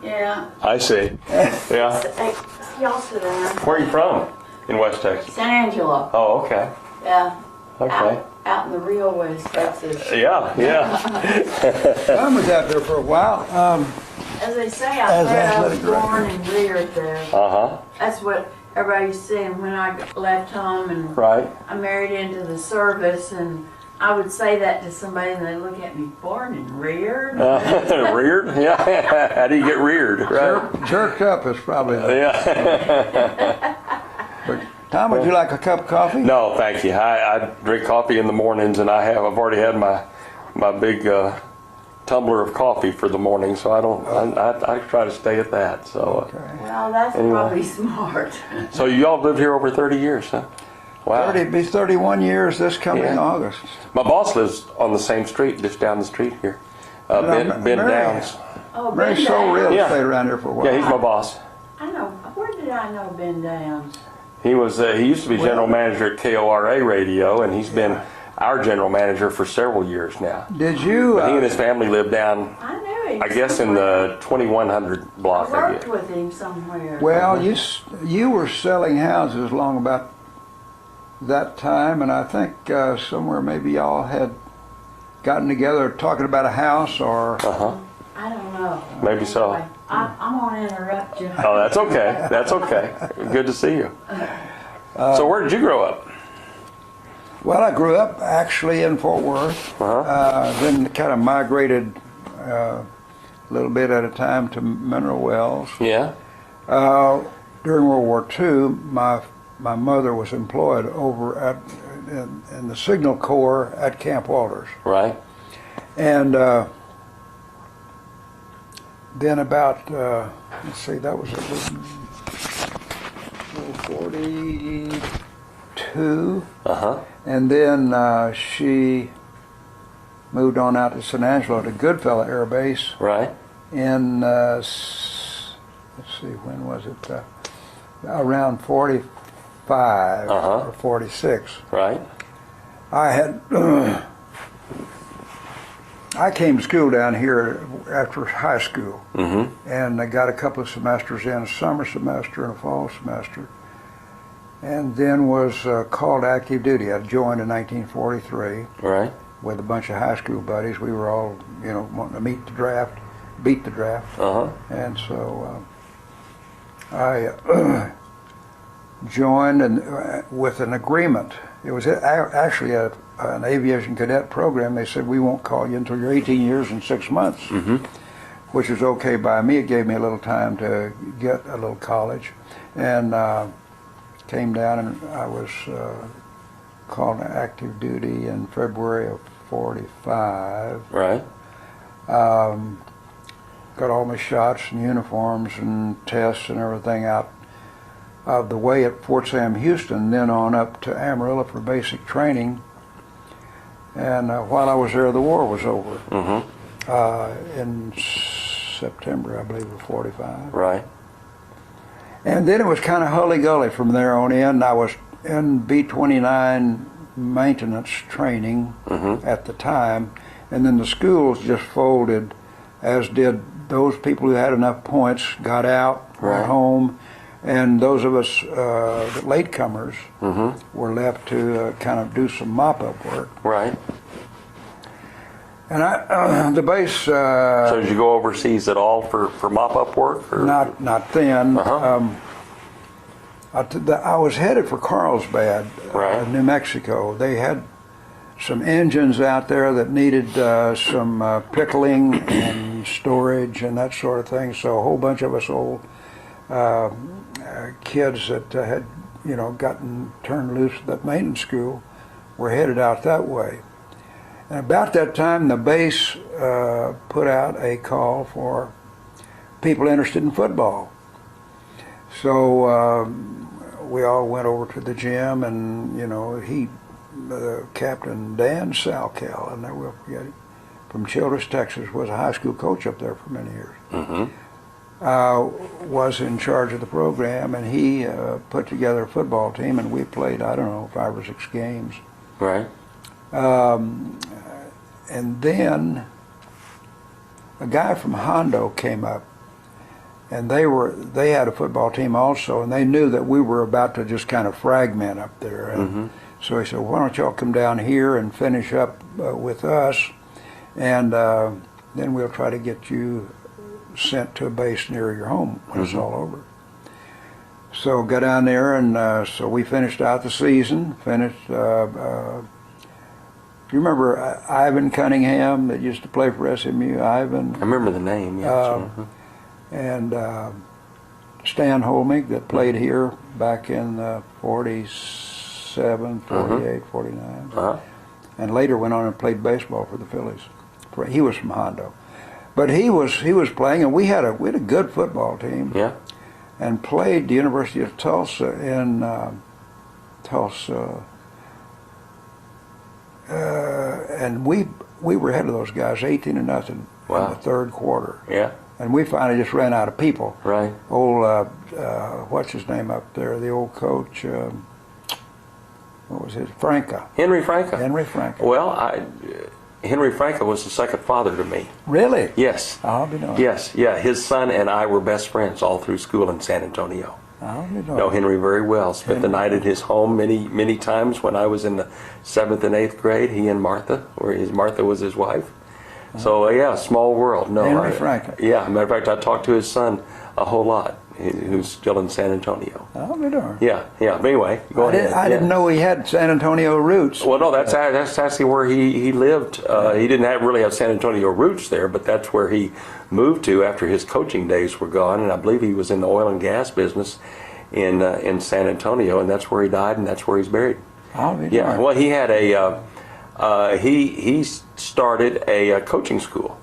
Yeah. I see. Yeah. Hey, y'all sit down. Where are you from in West Texas? San Angelo. Oh, okay. Yeah. Okay. Out in the real West Texas. Yeah, yeah. I was out there for a while. As they say, As I was athletic director. born and reared there. Uh-huh. That's what everybody used to say. And when I left home and Right. I married into the service, and I would say that to somebody and they'd look at me, born and reared? Reared? Yeah. How do you get reared? Right. Jerked up is probably. Yeah. But Tom, would you like a cup of coffee? No, thank you. I drink coffee in the mornings, and I've already had my big tumbler of coffee for the morning, so I try to stay at that. So Well, that's Anyway. probably smart. so you all lived here over 30 years, huh? Wow. It'd be 31 years this coming Yeah. August. My boss lives on the same street, just down the street here. Ben Mary. Downs. Oh, Mary Ben sold real Downs. Yeah. estate around here for a while. Yeah, he's my boss. I know. Where did I know Ben Downs? He used to be general manager at KORA Radio, and he's been our general manager for several years now. Did you? But he and his family live down, I knew him. I guess, in the 2100 block. I I worked guess. with him somewhere. Well, you were selling houses long about that time, and I think somewhere maybe y'all had gotten together talking about a house or. Uh-huh. I don't know. Maybe so. Anyway, I'm going to interrupt you. Oh, that's okay. That's okay. Good to see you. So where did you grow up? Well, I grew up actually in Fort Worth. Uh-huh. Then kind of migrated a little bit at a time to Mineral Wells. Yeah. During World War II, my mother was employed over in the Signal Corps at Camp Walters. Right. And then about, let's see, that was 42. Uh-huh. And then she moved on out to San Angelo to Goodfellow Air Base Right. in, let's see, when was it? Around 45 Uh-huh. or 46. Right. I had, I came to school down here after high school, Mm-hmm. and I got a couple of semesters in, a summer semester and a fall semester, and then was called active duty. I joined in 1943 Right. with a bunch of high school buddies. We were all, wanting to beat the draft, Uh-huh. and so I joined and with an agreement. It was actually an aviation cadet program. They said, we won't call you until you're 18 years and 6 months, Mm-hmm. which was okay by me. It gave me a little time to get a little college, and came down, and I was called to active duty in February of 45. Right. Got all my shots and uniforms and tests and everything out of the way at Fort Sam Houston, then on up to Amarillo for basic training. And while I was there, the war was over Mm-hmm. in September, I believe, of 45. Right. And then it was kind of hully-gully from there on in. I was in B-29 maintenance training Mm-hmm. at the time, and then the schools just folded, as did those people who had enough points, got out, Right. went home, and those of us, the latecomers, Mm-hmm. were left to kind of do some mop-up work. Right. And the base, So did you go overseas at all for mop-up work? Or? not then. Uh-huh. I was headed for Carlsbad, Right. New Mexico. They had some engines out there that needed some pickling and storage and that sort of thing. So a whole bunch of us old kids that had, gotten turned loose at that maintenance school were headed out that way. And about that time, the base put out a call for people interested in football. So we all went over to the gym, and Captain Dan Salcal, and I will forget it, from Childress, Texas, was a high school coach up there for many years. Mm-hmm. Was in charge of the program, and he put together a football team, and we played, 5 or 6 games. Right. And then a guy from Hondo came up, and they had a football team also, and they knew that we were about to just kind of fragment up there. And so he said, "Why don't y'all come down here and finish up with us, and then we'll try to get you sent to a base near your home when it's all over." So go down there, and so we finished out the season. Do you remember Ivan Cunningham that used to play for SMU? Ivan. I remember the name. Yeah. And Stan Holmig that played here back in 47, 48, 49. And later went on and played baseball for the Phillies. He was from Hondo. But he was playing, and we had a good football team. Yeah. And played the University of Tulsa in Tulsa. And we were ahead of those guys 18-0 in the third quarter. Yeah. And we finally just ran out of people. Right. Old, what's his name up there? The old coach, what was his? Franca. Henry Franca. Henry Franca. Well, Henry Franca was the second father to me. Really? Yes. I'll be knowing. Yes, yeah. His son and I were best friends all through school in San Antonio. I'll be knowing. Know Henry very well. Spent the night at his home many times when I was in the 7th and 8th grade. He and Martha, Martha was his wife. So yeah, small world. No, Henry Franca. Yeah, matter of fact, I talked to his son a whole lot, who's still in San Antonio. I'll be darned. Yeah. But anyway, go ahead. I didn't know he had San Antonio roots. Well, no, that's actually where he lived. He didn't really have San Antonio roots there, but that's where he moved to after his coaching days were gone. And I believe he was in the oil and gas business in San Antonio, and that's where he died, and that's where he's buried. I'll be darned. Yeah. Well, he had he started a coaching school,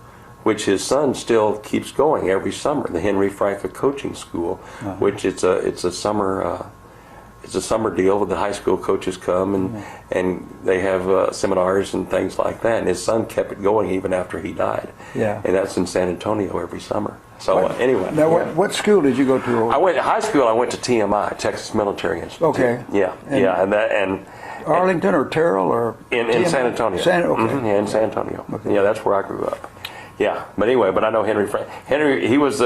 which his son still keeps going every summer. The Henry Franca Coaching School, which it's a summer deal. The high school coaches come and they have seminars and things like that. And his son kept it going even after he died. Yeah. And that's in San Antonio every summer. So anyway. Now, what school did you go to? I went high school. I went to TMI, Texas Military Institute. Okay. Yeah. And Arlington or Terrell or in San Antonio. Okay. Yeah, in San Antonio. Okay. Yeah, that's where I grew up. Yeah, but anyway, I know Henry. Henry, he was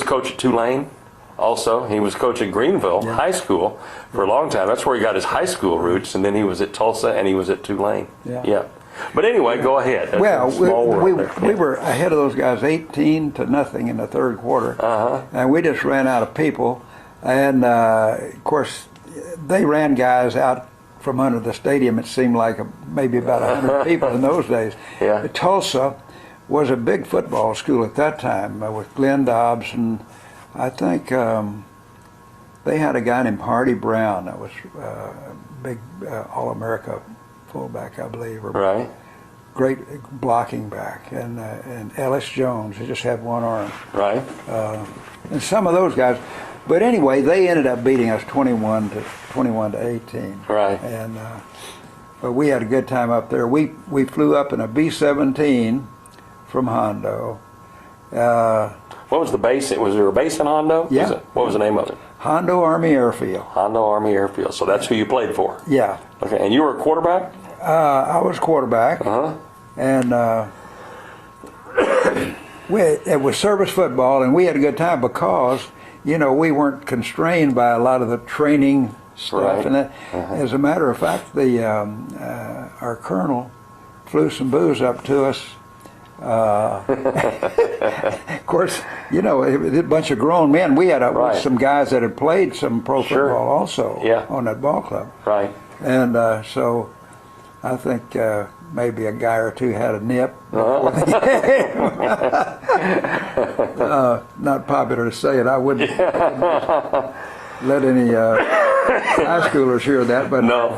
coach at Tulane. Also, he was coach at Greenville High School for a long time. That's where he got his high school roots, and then he was at Tulsa and he was at Tulane. Yeah. But anyway, go ahead. That's well, a small world we were ahead of those guys 18-0 in the third quarter, and we just ran out of people. And of course, they ran guys out from under the stadium. It seemed like maybe about 100 people in those days. Yeah. Tulsa was a big football school at that time with Glenn Dobbs, and I think they had a guy named Hardy Brown that was a big All-America fullback, I believe. Right. Great blocking back, and Ellis Jones, he just had one arm. Right. And some of those guys. But anyway, they ended up beating us 21-18. Right. And but we had a good time up there. We flew up in a B-17 from Hondo. What was the base? Was there a base in Hondo? Yeah. What was the name of it? Hondo Army Airfield. Hondo Army Airfield. So that's who you played for. Yeah. Okay. And you were a quarterback? I was quarterback. And it was service football, and we had a good time because, we weren't constrained by a lot of the training stuff. Right. And that, as a matter of fact, our colonel flew some booze up to us. Of course, it was a bunch of grown men. We had some guys that had played some pro football also on that ball club. Right. And so I think maybe a guy or two had a nip before the game. Not popular to say it. I wouldn't let any high schoolers hear that. But no.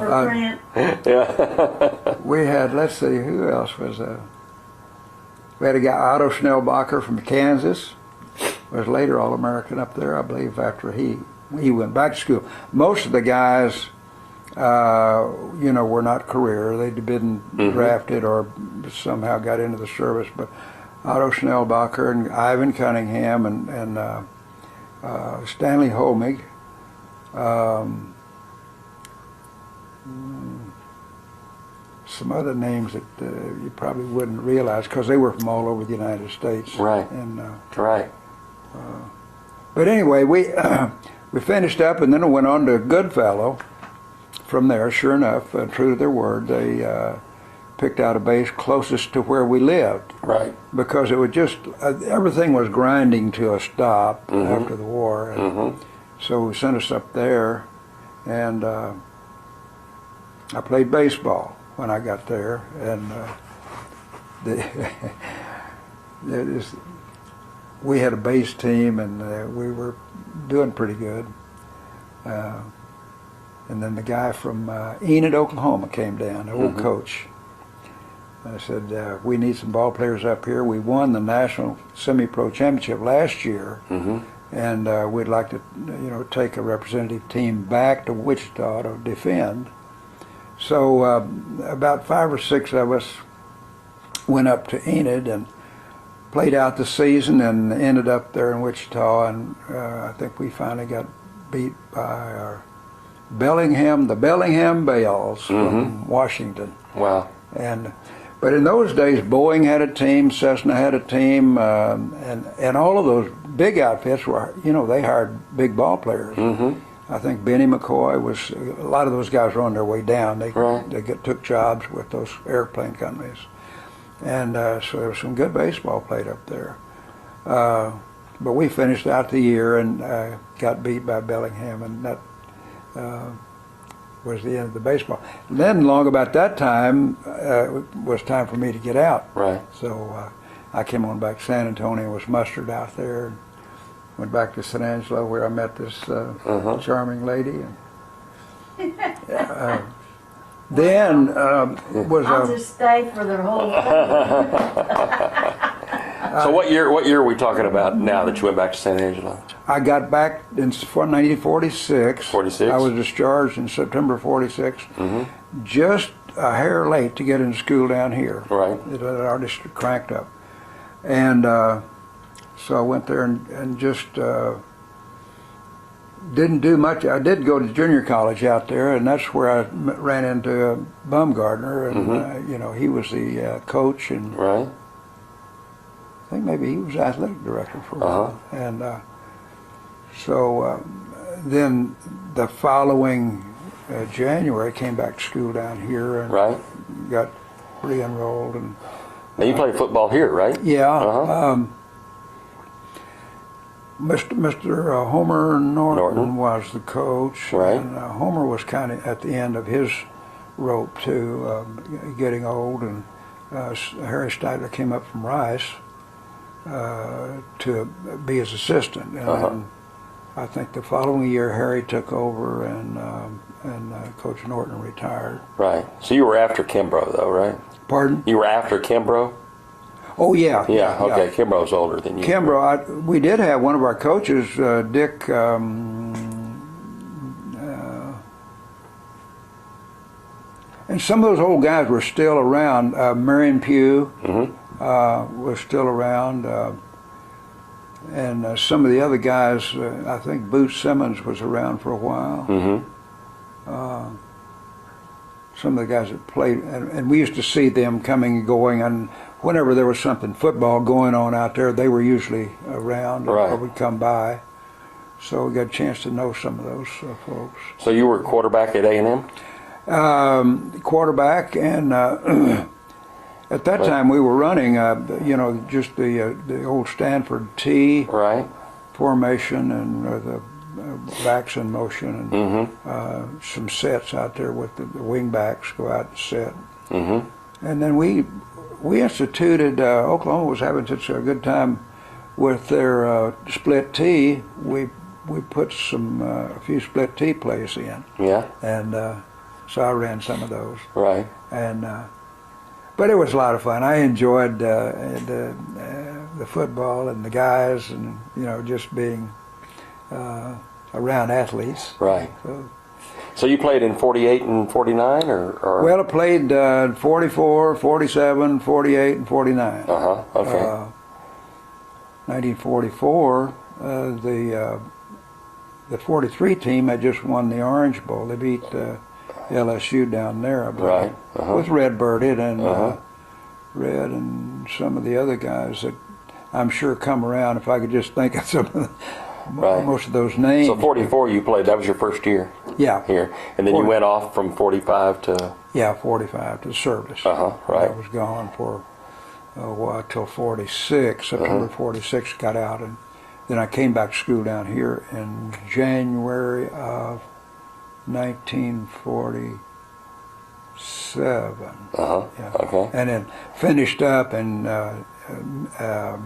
We had, let's see, who else was we had a guy, Otto Schnellbacher from Kansas, was later All-American up there, I believe, after he went back to school. Most of the guys, were not career. They'd been drafted or somehow got into the service. But Otto Schnellbacher and Ivan Cunningham and Stanley Holmig, some other names that you probably wouldn't realize because they were from all over the United States. Right. And right. But anyway, we we finished up, and then I went on to Goodfellow. From there, sure enough, true to their word, they picked out a base closest to where we lived. Right. Because it was just everything was grinding to a stop after the war, and so we sent us up there, and I played baseball when I got there, and we had a base team, and we were doing pretty good. And then the guy from Enid, Oklahoma came down, the old coach. I said, we need some ball players up here. We won the National Semi-Pro Championship last year, and we'd like to, take a representative team back to Wichita to defend. So about 5 or 6 of us went up to Enid and played out the season and ended up there in Wichita, and I think we finally got beat by our the Bellingham Bells from Washington. Wow. But in those days, Boeing had a team, Cessna had a team, and all of those big outfits were, they hired big ball players. I think Benny McCoy was, a lot of those guys were on their way down. They took jobs with those airplane companies. And so there was some good baseball played up there. But we finished out the year and got beat by Bellingham, and that was the end of the baseball. And then along about that time, it was time for me to get out. Right. So I came on back to San Antonio, was mustered out there, and went back to San Angelo where I met this charming lady. And, then was I'll just stay for the whole thing. So what year are we talking about now that you went back to San Angelo? I got back in 1946. 46? I was discharged in September 46. Just a hair late to get into school down here. Right. It had already cranked up. And so I went there and just didn't do much. I did go to junior college out there, and that's where I ran into Baumgartner, and he was the coach, and Right. I think maybe he was athletic director for a while. And so then the following January, I came back to school down here and got re-enrolled. And now you play football here, right? yeah. Mr. Homer Norton was the coach, Right. and Homer was kind of at the end of his rope too, getting old, and Harry Steidler came up from Rice to be his assistant, and then I think the following year Harry took over, and Coach Norton retired. Right. So you were after Kimbrough, though, right? Pardon? You were after Kimbrough? Oh yeah. Yeah. Okay. Yeah. Kimbrough's older than you. Kimbrough, we did have one of our coaches, Dick. And some of those old guys were still around. Marion Pugh was still around, and some of the other guys. I think Boots Simmons was around for a while. Some of the guys that played, and we used to see them coming and going, and whenever there was something football going on out there, they were usually around or would come by. So we got a chance to know some of those folks. So you were quarterback at A&M? Quarterback, and at that time we were running, just the old Stanford T formation, and the backs in motion, and some sets out there with the wing backs go out and set. And then we instituted, Oklahoma was having such a good time with their split T, we put a few split T plays in. Yeah. And so I ran some of those. Right. And but it was a lot of fun. I enjoyed the football and the guys, and just being around athletes. Right. So you played in 48 and 49, or? Well, I played 44, 47, 48, and 49. Okay. 1944, the 43 team had just won the Orange Bowl. They beat LSU down there, I believe, with Red Birded and Red and some of the other guys that I'm sure come around. If I could just think of some of Right. most of those names. So 44 you played, that was your first year Yeah. here. And then you 40. went off from 45 to... Yeah, 45 to service. Right. I was gone for till 46. September 46, got out, and then I came back to school down here in January of 1947. Yeah. Okay. And then finished up in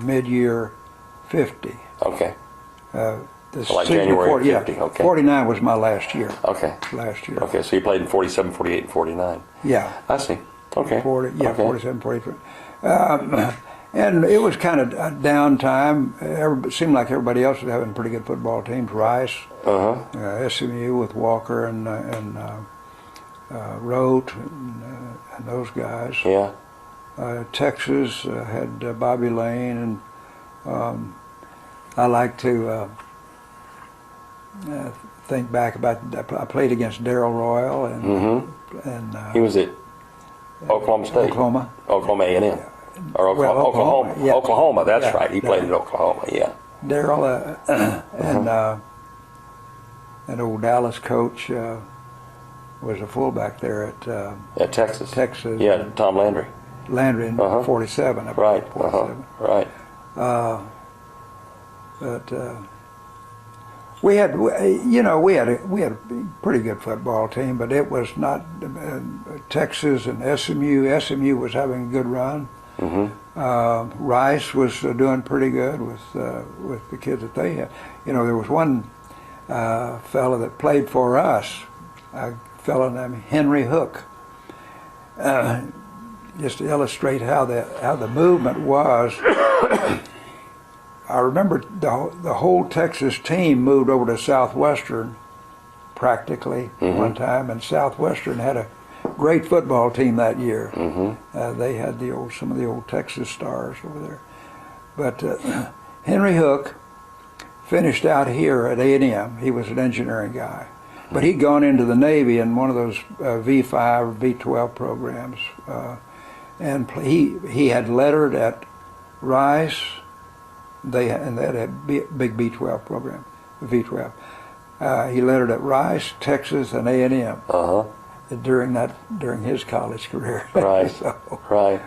mid-year 50. Okay. The So like season January 40, 50, yeah, okay. 49 was my last year. Okay. Last year. Okay, so you played in 47, 48, and 49. Yeah. I see. Okay. 40, yeah, Okay. 47, 43. And it was kind of a downtime. It seemed like everybody else was having pretty good football teams. Rice, SMU with Walker and Rote and those guys. Yeah. Texas had Bobby Lane, and I like to think back about. I played against Darrell Royal, and He was at Oklahoma State. Oklahoma A&M. Or Oklahoma. Yeah. Oklahoma, that's Yeah, right. He played at Oklahoma, yeah. Darrell and old Dallas coach was a fullback there At Texas. Texas. Yeah, Tom Landry. Landry in 47. Up Right. 47. Right. But we had a pretty good football team, but it was not Texas and SMU. SMU was having a good run. Rice was doing pretty good with the kids that they had. There was one fellow that played for us, a fellow named Henry Hook. Just to illustrate how the movement was. I remember the whole Texas team moved over to Southwestern practically one time, and Southwestern had a great football team that year. They had some of the old Texas stars over there. But Henry Hook finished out here at A&M. He was an engineering guy. But he'd gone into the Navy in one of those V5 or V12 programs. And he had lettered at Rice. They had a big B12 program, V12. He lettered at Rice, Texas, and A&M during his college career. Right. Right.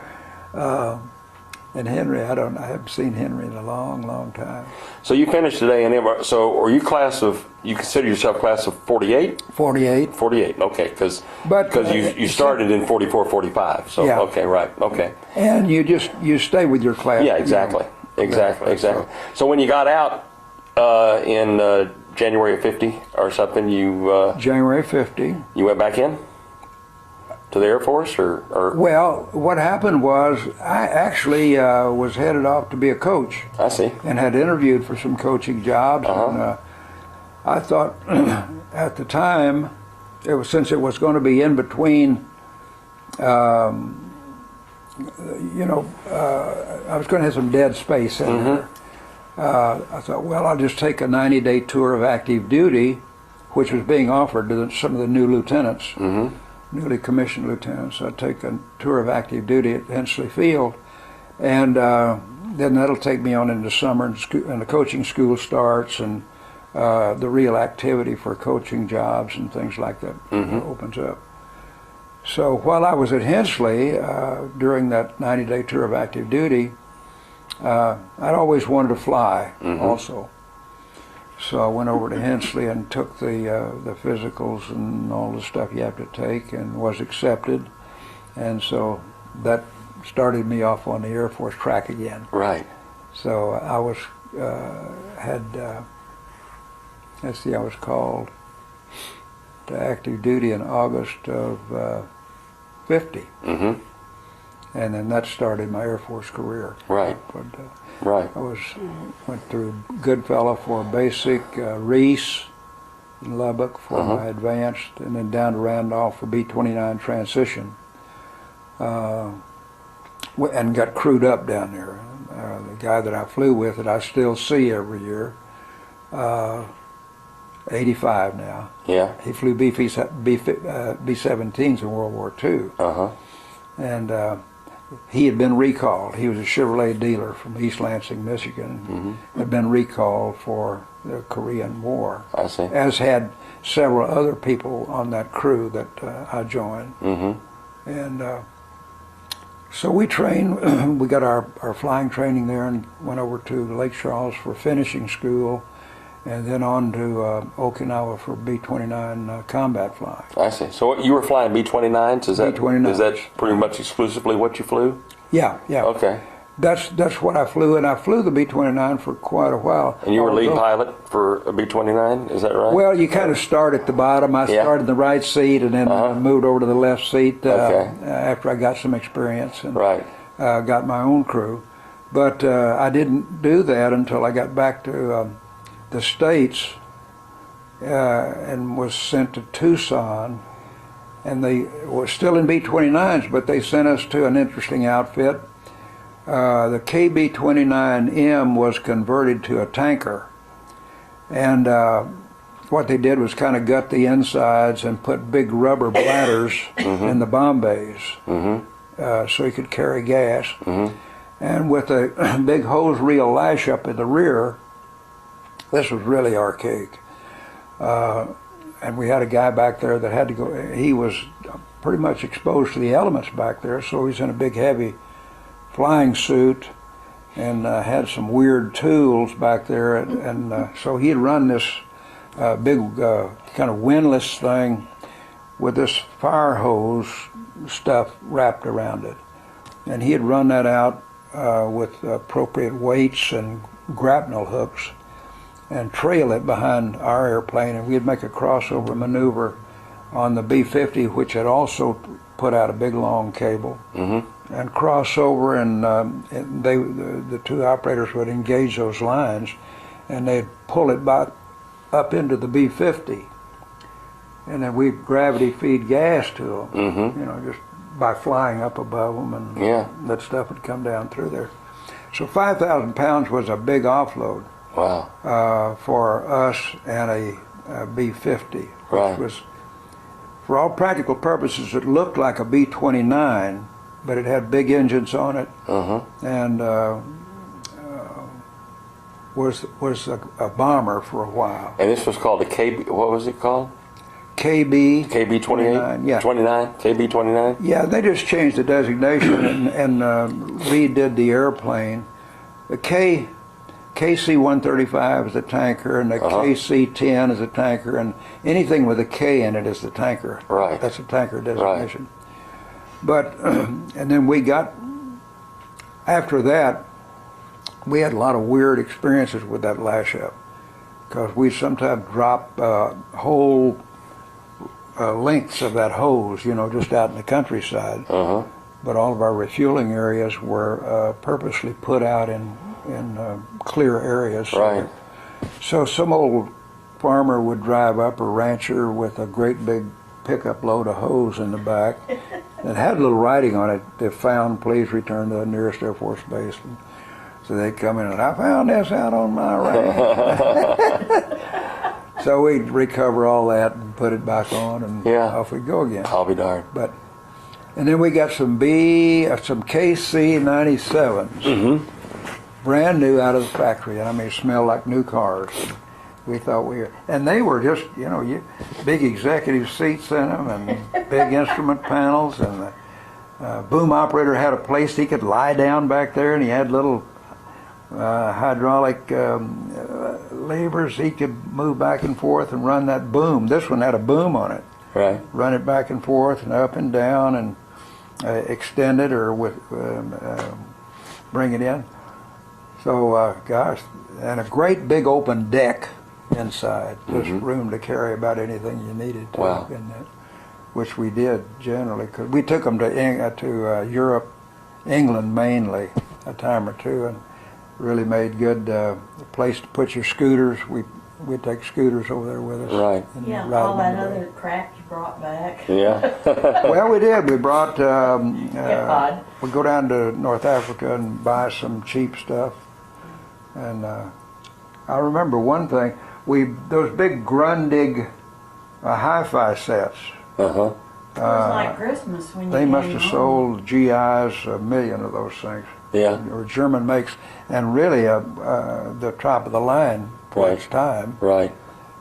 And Henry, I haven't seen Henry in a long, long time. So you finished at A&M. So are you you consider yourself class of 48? 48. 48. Okay, because you started in 44, 45. So Yeah. okay, right. Okay. And you stay with your class. Yeah, exactly. Exactly. So when you got out in January of 50 or something, January 50. You went back in to the Air Force, or? Well, what happened was I actually was headed off to be a coach. I see. And had interviewed for some coaching jobs. And I thought at the time, since it was going to be in between. I was going to have some dead space in there. I thought, well, I'll just take a 90-day tour of active duty, which was being offered to some of the new lieutenants, newly commissioned lieutenants. I'd take a tour of active duty at Hensley Field, and then that'll take me on into summer, and the coaching school starts, and the real activity for coaching jobs and things like that opens up. So while I was at Hensley, during that 90-day tour of active duty, I'd always wanted to fly also. So I went over to Hensley and took the physicals and all the stuff you have to take, and was accepted. And so that started me off on the Air Force track again. Right. So I was, I was called to active duty in August of 50. And then that started my Air Force career. Right. But, Right. I went through Goodfellow for basic, Reese in Lubbock for my advanced, and then down to Randolph for B-29 transition. And got crewed up down there. The guy that I flew with that I still see every year, 85 now. Yeah. He flew B-17s in World War II. And he had been recalled. He was a Chevrolet dealer from East Lansing, Michigan, had been recalled for the Korean War. I see. As had several other people on that crew that I joined. And so we trained, we got our flying training there and went over to Lake Charles for finishing school, and then on to Okinawa for B-29 combat flying. I see. So what, you were flying B-29s? B-29s. Is that pretty much exclusively what you flew? Yeah. Okay. That's what I flew, and I flew the B-29 for quite a while. And you were lead pilot for a B-29, is that right? Well, you kind of start at the bottom. I started in the right seat and then moved over to the left seat after I got some experience and got my own crew. But I didn't do that until I got back to the States and was sent to Tucson. And they were still in B-29s, but they sent us to an interesting outfit. The KB-29M was converted to a tanker, and what they did was kind of gut the insides and put big rubber bladders in the bomb bays so you could carry gas. And with a big hose reel lash up in the rear, this was really archaic. And we had a guy back there that had to go, he was pretty much exposed to the elements back there, so he's in a big heavy flying suit and had some weird tools back there, and so he'd run this big kind of windlass thing with this fire hose stuff wrapped around it, and he'd run that out with appropriate weights and grapnel hooks and trail it behind our airplane, and we'd make a crossover maneuver on the B-50, which had also put out a big long cable, and cross over, and the two operators would engage those lines, and they'd pull it back up into the B-50, and then we'd gravity feed gas to them, you know, just by flying up above them, and that stuff would come down through there. So 5,000 pounds was a big offload. Wow. For us and a B-50, which was, for all practical purposes, it looked like a B-29, but it had big engines on it, and was a bomber for a while. And this was called a KB, what was it called? KB-28? Yeah. 29? KB-29? Yeah, they just changed the designation and redid the airplane. The KC-135 is a tanker, and the KC-10 is a tanker, and anything with a K in it is the tanker. Right. That's a tanker designation. But, and then we got, after that, we had a lot of weird experiences with that lash-up, because we sometimes drop whole lengths of that hose, you know, just out in the countryside. But all of our refueling areas were purposely put out in clear areas. So some old farmer would drive up, a rancher, with a great big pickup load of hose in the back. It had a little writing on it, if found, please return to the nearest Air Force base. And so they'd come in and, I found this out on my ranch. So we'd recover all that and put it back on, and off we'd go again. I'll be darned. But, and then we got some KC-97s, brand new out of the factory. I mean, smelled like new cars. We thought we were, and they were just, you know, big executive seats in them, and big instrument panels, and the boom operator had a place he could lie down back there, and he had little hydraulic levers. He could move back and forth and run that boom. This one had a boom on it. Run it back and forth and up and down, and extend it or bring it in. So, gosh, and a great big open deck inside. Just room to carry about anything you needed to in that, which we did generally, because we took them to Europe, England mainly, a time or two, and really made good place to put your scooters. We'd take scooters over there with us. And ride all them that away. other crap you brought back. Well, we did. We brought, we go down to North Africa and buy some cheap stuff. And I remember one thing, those big Grundig hi-fi sets, It was like Christmas when you They came must have home. sold GIs 1,000,000 of those things. Yeah. Or German makes, and really the top of the line for its time. Right.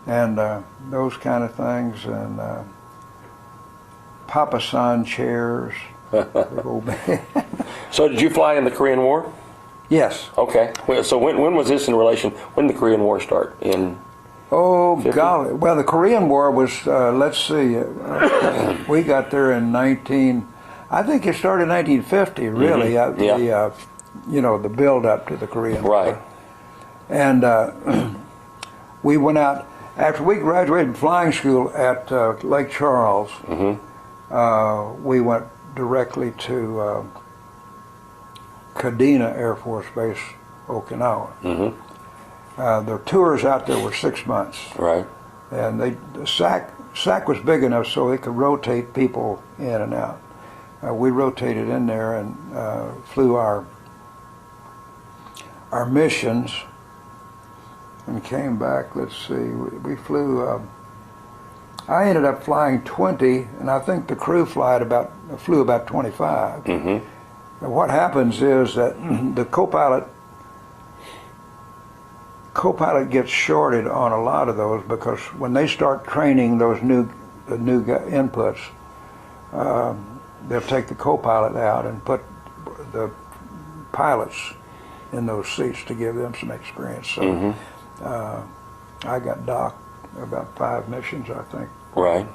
And those kind of things, and Papasan chairs. Big old So did you fly in the Korean War? Yes. Okay. Well, so when was this in relation? When did the Korean War start? In Oh 50? golly! Well, the Korean War was. Let's see. We got there in 19. I think it started in 1950. Really, Yeah. The build up to the Korean Right. War. And we went out after we graduated from flying school at Lake Charles. We went directly to Kadena Air Force Base, Okinawa. The tours out there were 6 months, Right. and the SAC was big enough so it could rotate people in and out. We rotated in there and flew our missions and came back. Let's see, we flew. I ended up flying 20, and I think the crew flew about 25. And what happens is that the co-pilot gets shorted on a lot of those, because when they start training those new inputs, they'll take the co-pilot out and put the pilots in those seats to give them some experience. So I got docked about 5 missions, I think. Right.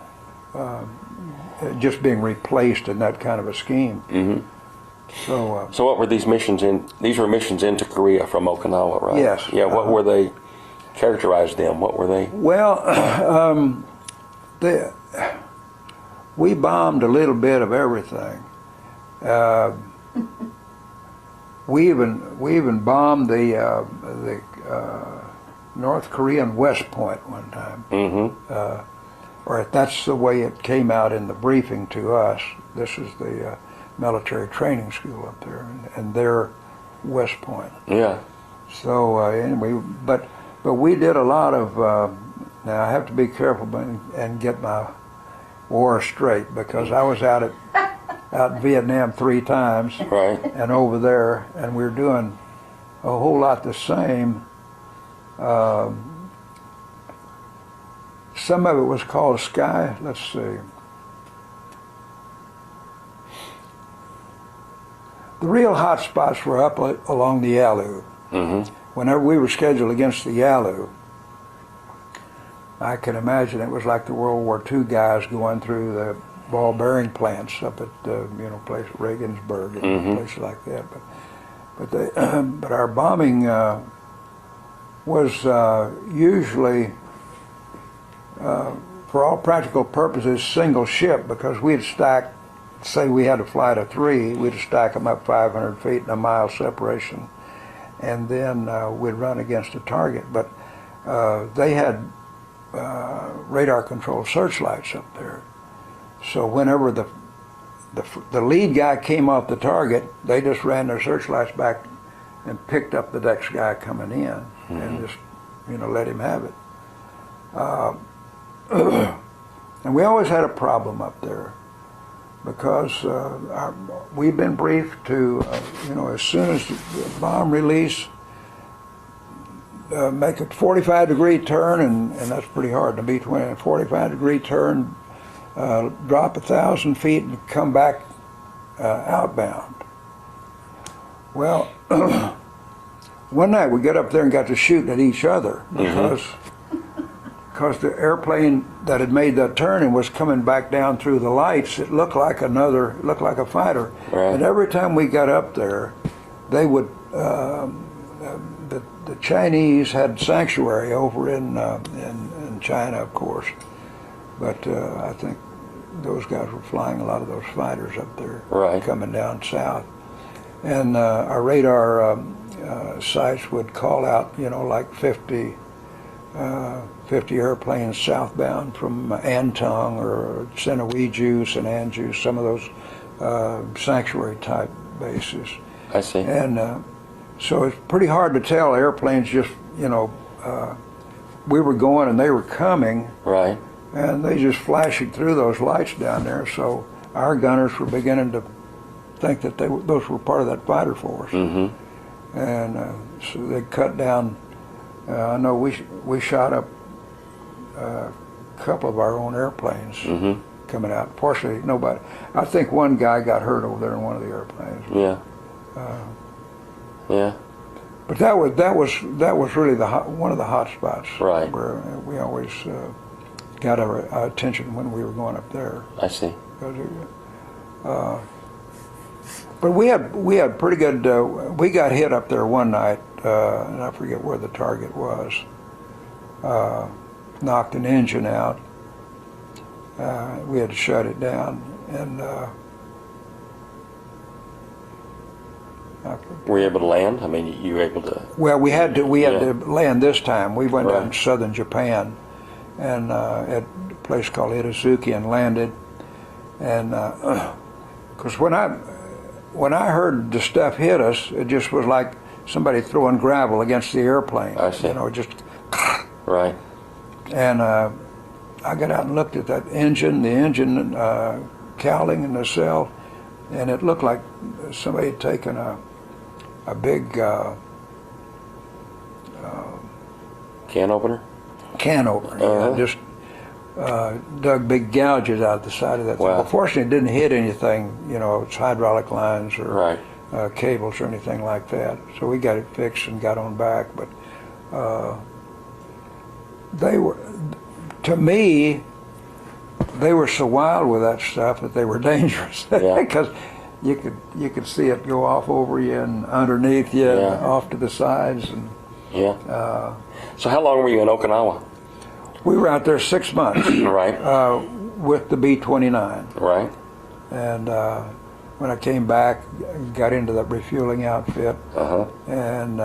Just being replaced in that kind of a scheme. So So what were these missions in? These were missions into Korea from Okinawa, right? Yes. Yeah. What were they? Characterize them. What were they? well, we bombed a little bit of everything. We even bombed the North Korean West Point one time. Or that's the way it came out in the briefing to us. This is the military training school up there, and their West Point. Yeah. So anyway, but we did a lot of. Now I have to be careful and get my war straight, because I was out in Vietnam 3 times, Right. and over there, and we were doing a whole lot the same. Some of it was called Sky. Let's see. The real hot spots were up along the Yalu. Whenever we were scheduled against the Yalu, I can imagine it was like the World War II guys going through the ball bearing plants up at place Regensburg and places like that. But our bombing was usually, for all practical purposes, single ship, because we'd stack. Say we had a flight of 3, we'd stack them up 500 feet in a mile separation, and then we'd run against a target. But they had radar-controlled searchlights up there, so whenever the lead guy came off the target, they just ran their searchlights back and picked up the next guy coming in, and just let him have it. And we always had a problem up there, because we've been briefed to, as soon as the bomb release, make a 45-degree turn, and that's pretty hard to beat. A 45-degree turn, drop 1,000 feet, and come back outbound. Well, one night we got up there and got to shooting at each other, because the airplane that had made that turn and was coming back down through the lights, it looked like a fighter. Right. And every time we got up there, they would, the Chinese had sanctuary over in China, of course, but I think those guys were flying a lot of those fighters up there, Right. coming down south. And our radar sites would call out, like 50 airplanes southbound from Antong or Seneweju, Sananju, some of those sanctuary type bases. I see. And so it's pretty hard to tell. Airplanes just, we were going and they were coming, Right. and they just flashing through those lights down there. So our gunners were beginning to think that those were part of that fighter force. Mm-hmm. And so they cut down. I know we shot up a couple of our own airplanes coming out. Fortunately, nobody. I think one guy got hurt over there in one of the airplanes. Yeah. Yeah. But that was really one of the hot spots. Right. Where we always got our attention when we were going up there. I see. But we had pretty good. We got hit up there one night, and I forget where the target was. Knocked an engine out. We had to shut it down, and were you able to land? I mean, you were able to. Well, we had to land this time. We went Right. down to southern Japan, and at a place called Itazuki, and landed. And because when I heard the stuff hit us, it just was like somebody throwing gravel against the airplane. I see. You know, just. Right. And I got out and looked at that engine, the engine cowling in the cell, and it looked like somebody had taken a big Can opener? can opener, Uh-huh. just dug big gouges out the side of that thing. Wow. Well, fortunately, it didn't hit anything, you know, it's hydraulic lines or Right. cables or anything like that. So we got it fixed and got on back. But they were, to me, they were so wild with that stuff that they were dangerous. Yeah. Because you could see it go off over you and underneath you Yeah. and off to the sides. And Yeah. So how long were you in Okinawa? we were out there 6 months Right. with the B-29. Right. And when I came back, got into the refueling outfit Uh-huh. and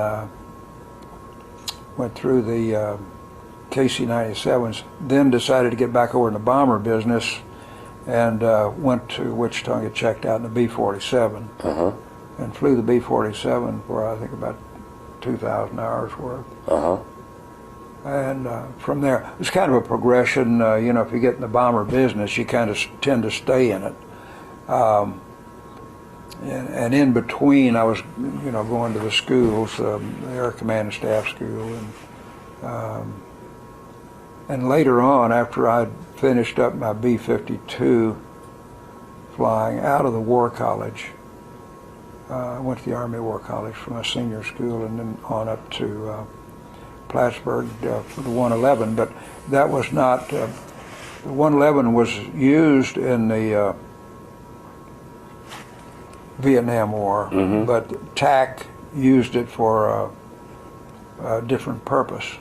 went through the KC-97s, then decided to get back over in the bomber business and went to Wichita and get checked out in the B-47 Uh-huh. and flew the B-47 for I think about 2,000 hours worth. Uh-huh. And from there, it was kind of a progression. You know, if you get in the bomber business, you kind of tend to stay in it. And in between, I was, you know, going to the schools, the Air Command and Staff School, and later on, after I'd finished up my B-52 flying out of the War College, I went to the Army War College for my senior school, and then on up to Plattsburgh for the 111. But that was not. The 111 was used in the Vietnam War, but TAC used it for a different purpose.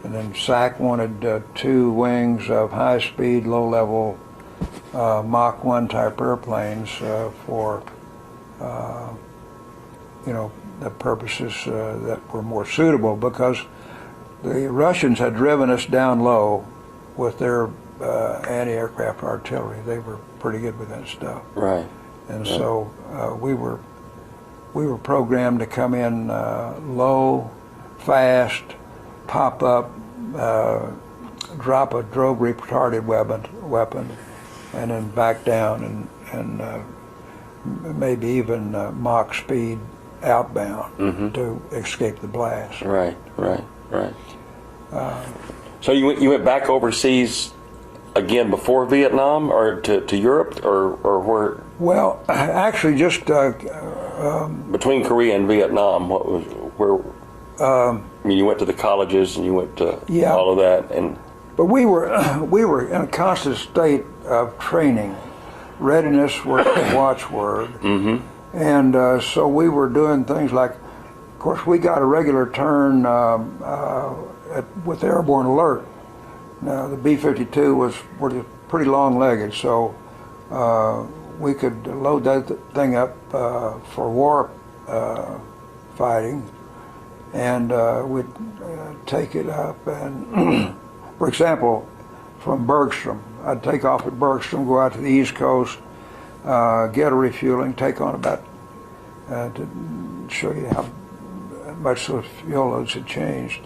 And then SAC wanted 2 wings of high-speed, low-level Mach 1 type airplanes for, you know, the purposes that were more suitable, because the Russians had driven us down low with their anti-aircraft artillery. They were pretty good with that stuff. Right. And so we were programmed to come in low, fast, pop up, drop a drogue retarded weapon, and then back down and maybe even Mach speed outbound to escape the blast. Right. So you went back overseas again before Vietnam, or to Europe, or where? Well, actually, just Between Korea and Vietnam, what was where? I mean, you went to the colleges and you went to Yeah. all of that, and but we were in a constant state of training, readiness was the watchword, and so we were doing things like, of course, we got a regular turn with airborne alert. Now the B-52 was pretty long-legged, so we could load that thing up for war fighting, and we'd take it up and, for example, from Bergstrom, I'd take off at Bergstrom, go out to the East Coast, get a refueling, take on about, to show you how much those fuel loads had changed.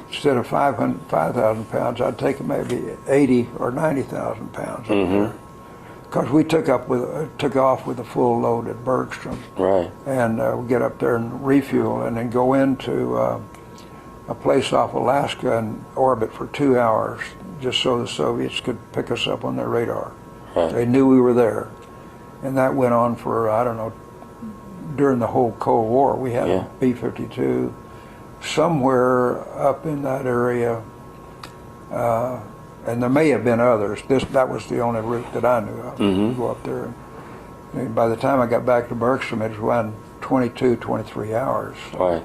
instead of 5,000 pounds, I'd take maybe 80 or 90,000 pounds up there. Because we took off with a full load at Bergstrom. Right. And we get up there and refuel and then go into a place off Alaska and orbit for 2 hours just so the Soviets could pick us up on their radar. Right. They knew we were there. And that went on for, I don't know, during the whole Cold War. We had a B-52 somewhere up in that area, and there may have been others. That was the only route that I knew of. Go up there. And by the time I got back to Bergstrom, it was around 22, 23 hours. Right.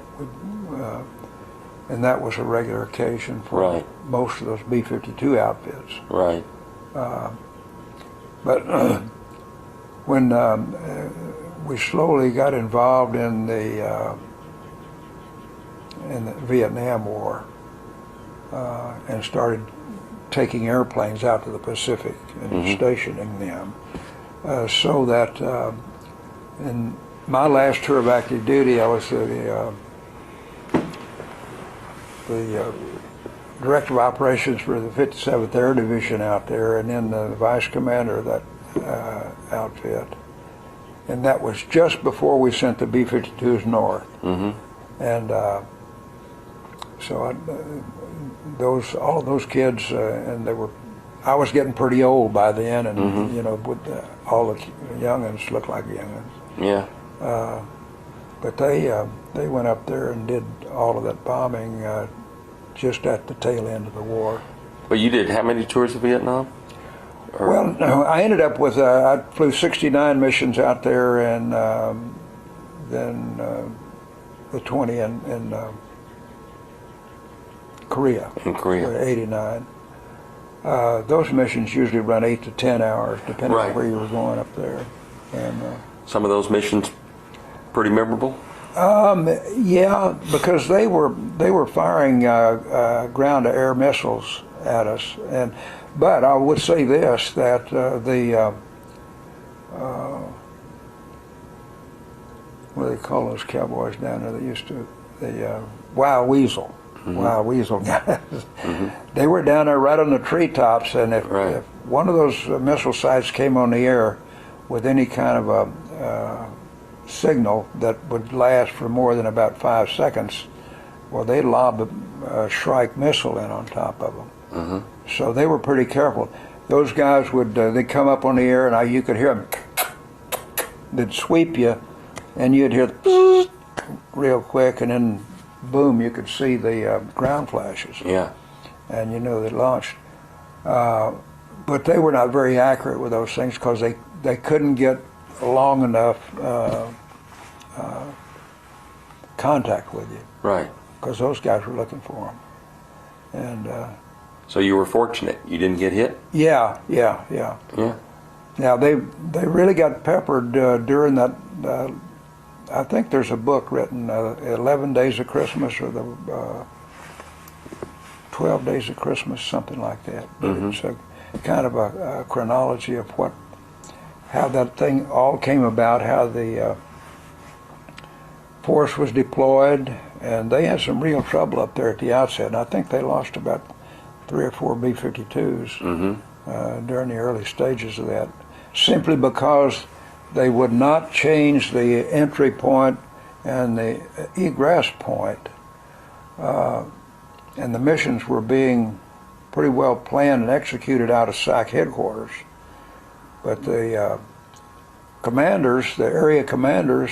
And that was a regular occasion for most of those B-52 outfits. Right. But when we slowly got involved in the Vietnam War and started taking airplanes out to the Pacific and stationing them, so that in my last tour of active duty, I was the director of operations for the 57th Air Division out there, and then the vice commander of that outfit. And that was just before we sent the B-52s north. And so all of those kids, and I was getting pretty old by then, and you know, with all the youngins looked like youngins. Yeah. But they went up there and did all of that bombing just at the tail end of the war. But you did how many tours of Vietnam? Well, no, I ended up with, I flew 69 missions out there, and then the 20 in Korea. In Korea. 89. Those missions usually run 8 to 10 hours, depending on where you were going up there. And some of those missions pretty memorable? Yeah, because they were firing ground-to-air missiles at us, but I would say this, that what do they call those cowboys down there that used to, the Wild Weasel, Wild Weasel guys, they were down there right on the treetops, and if one of those missile sites came on the air with any kind of a signal that would last for more than about 5 seconds, well, they'd lob a Shrike missile in on top of them. So they were pretty careful. Those guys would, they'd come up on the air, and you could hear them, they'd sweep you, and you'd hear the real quick, and then boom, you could see the ground flashes. Yeah. And you know they launched. But they were not very accurate with those things because they couldn't get long enough contact with you. Right. Because those guys were looking for them. And so you were fortunate. You didn't get hit? Yeah. Now they really got peppered during that. I think there's a book written, 11 Days of Christmas, or the 12 Days of Christmas, something like that. But it's a kind of a chronology of how that thing all came about, how the force was deployed, and they had some real trouble up there at the outset. And I think they lost about 3 or 4 B-52s during the early stages of that, simply because they would not change the entry point and the egress point. And the missions were being pretty well planned and executed out of SAC headquarters. But the commanders, the area commanders,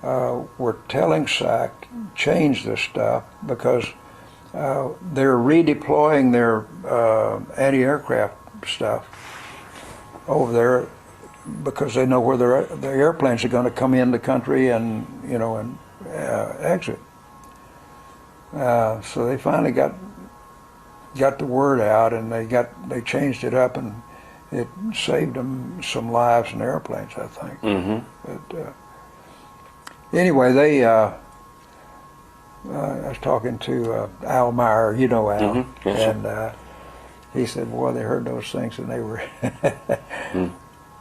were telling SAC, change this stuff, because they're redeploying their anti-aircraft stuff over there, because they know where their airplanes are going to come in the country and exit. So they finally got the word out, and they changed it up, and it saved them some lives and airplanes, I think. But anyway, I was talking to Al Meyer, you know Al, and he said, "Boy, they heard those things, and they were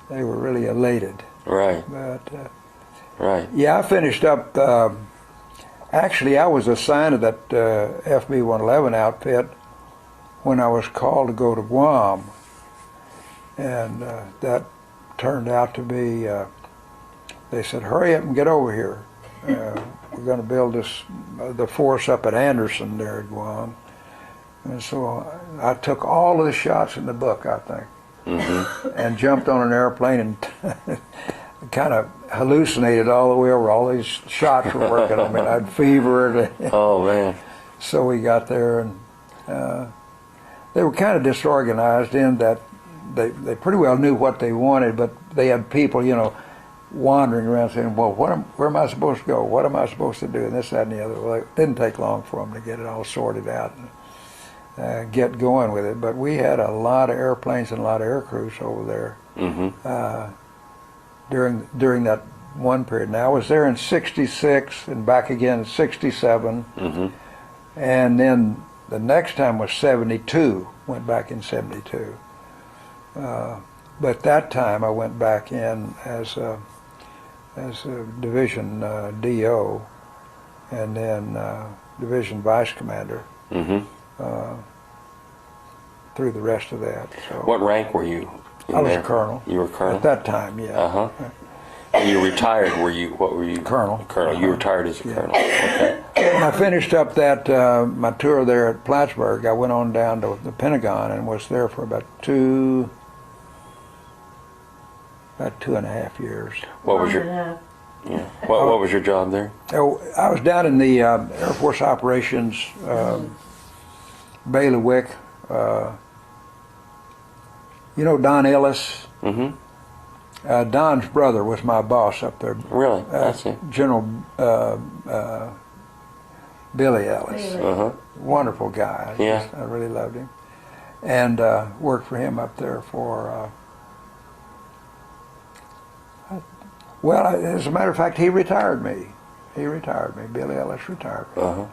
they were really elated." Right. But right. yeah, I finished up Actually, I was assigned to that FB 111 outfit when I was called to go to Guam, and that turned out to be. They said, "Hurry up and get over here. We're going to build the force up at Anderson there at Guam." And so I took all of the shots in the book, I think, and jumped on an airplane and kind of hallucinated all the way over. All these shots were working on me. I had fever. Oh, man. So we got there, and they were kind of disorganized in that they pretty well knew what they wanted, but they had people, wandering around saying, well, where am I supposed to go? What am I supposed to do? And this, that, and the other. Well, it didn't take long for them to get it all sorted out and get going with it. But we had a lot of airplanes and a lot of air crews over there during that one period. Now, I was there in '66 and back again in '67. And then the next time was '72, went back in '72. But that time I went back in as a division DO, and then division vice commander through the rest of that. So What rank were you in I was there? a colonel. You were colonel? At that time, yeah. And you retired, what were you? Colonel. Colonel. You retired as a colonel. Okay. When I finished up that my tour there at Plattsburgh, I went on down to the Pentagon and was there for about two and a half years. What was your what was your job there? Oh, I was down in the Air Force Operations bailiwick. Don Ellis? Don's brother was my boss up there. Really? I see. General Billy Ellis. Wonderful guy. Yeah. I really loved him. And worked for him up there for... well, as a matter of fact, he retired me. Billy Ellis retired me.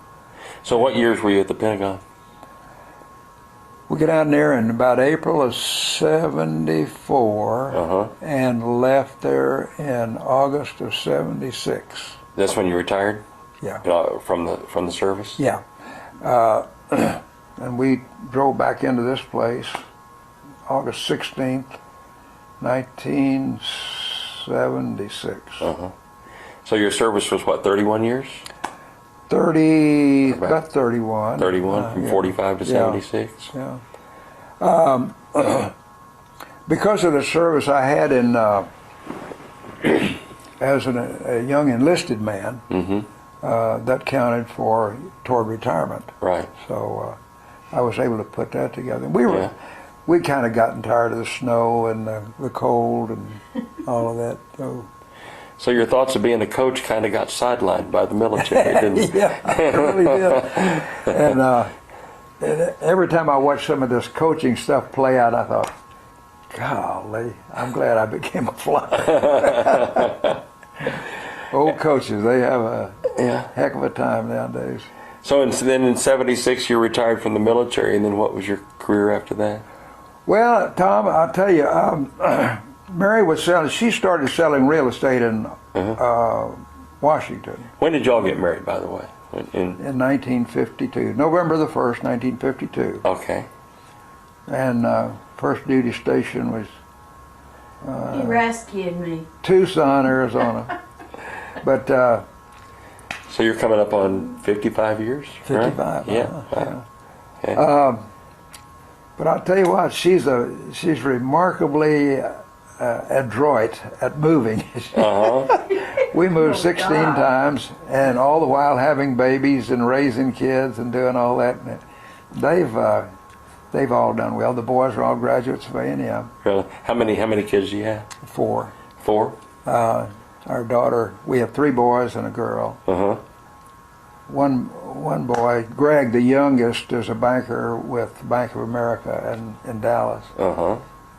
So what years were you at the Pentagon? We got down there in about April of '74 and left there in August of '76. That's when you retired? Yeah. From the service? Yeah. And we drove back into this place August 16th, 1976. So your service was what, 31 years? About 31. 31 from 45 to 76? Yeah. Because of the service I had in as a young enlisted man, that counted toward retirement. Right. So I was able to put that together. We'd kind of gotten tired of the snow and the cold and all of that. So your thoughts of being a coach kind of got sidelined by the military, didn't it? Yeah, it really did. And every time I watched some of this coaching stuff play out, I thought, golly, I'm glad I became a flyer. Old coaches, they have a heck of a time nowadays. So then in '76 you retired from the military, and then what was your career after that? Well, Tom, I'll tell you, Mary was selling. She started selling real estate in Washington. When did y'all get married, by the way? In 1952, November the 1st, 1952. Okay. And first duty station was He rescued me. Tucson, Arizona. But So you're coming up on 55 years? 55. Right? Yeah. Wow. Okay. But I'll tell you what, she's remarkably adroit at moving. We moved 16 times, and all the while having babies and raising kids and doing all that. And they've all done well. The boys are all graduates of A&M. Really? How many kids do you have? 4. 4? Our daughter, we have 3 boys and a girl. One boy, Greg, the youngest, is a banker with Bank of America in Dallas.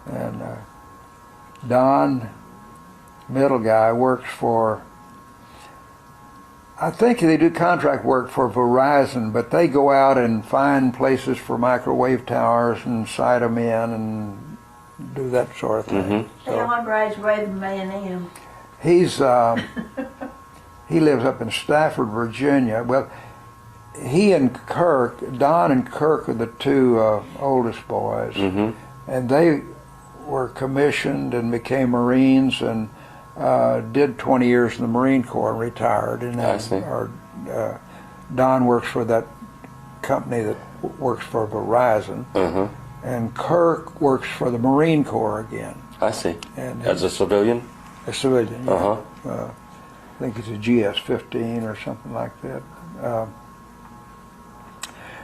And Don, middle guy, works for, I think they do contract work for Verizon, but they go out and find places for microwave towers and site them in and do that sort of thing. I graduated from A&M. He's he lives up in Stafford, Virginia. Well, he and Kirk, Don and Kirk are the two oldest boys, and they were commissioned and became Marines and did 20 years in the Marine Corps and retired. And I see. Don works for that company that works for Verizon, and Kirk works for the Marine Corps again. I see. And As a civilian? a civilian. Yeah. Uh-huh. I think it's a GS-15 or something like that.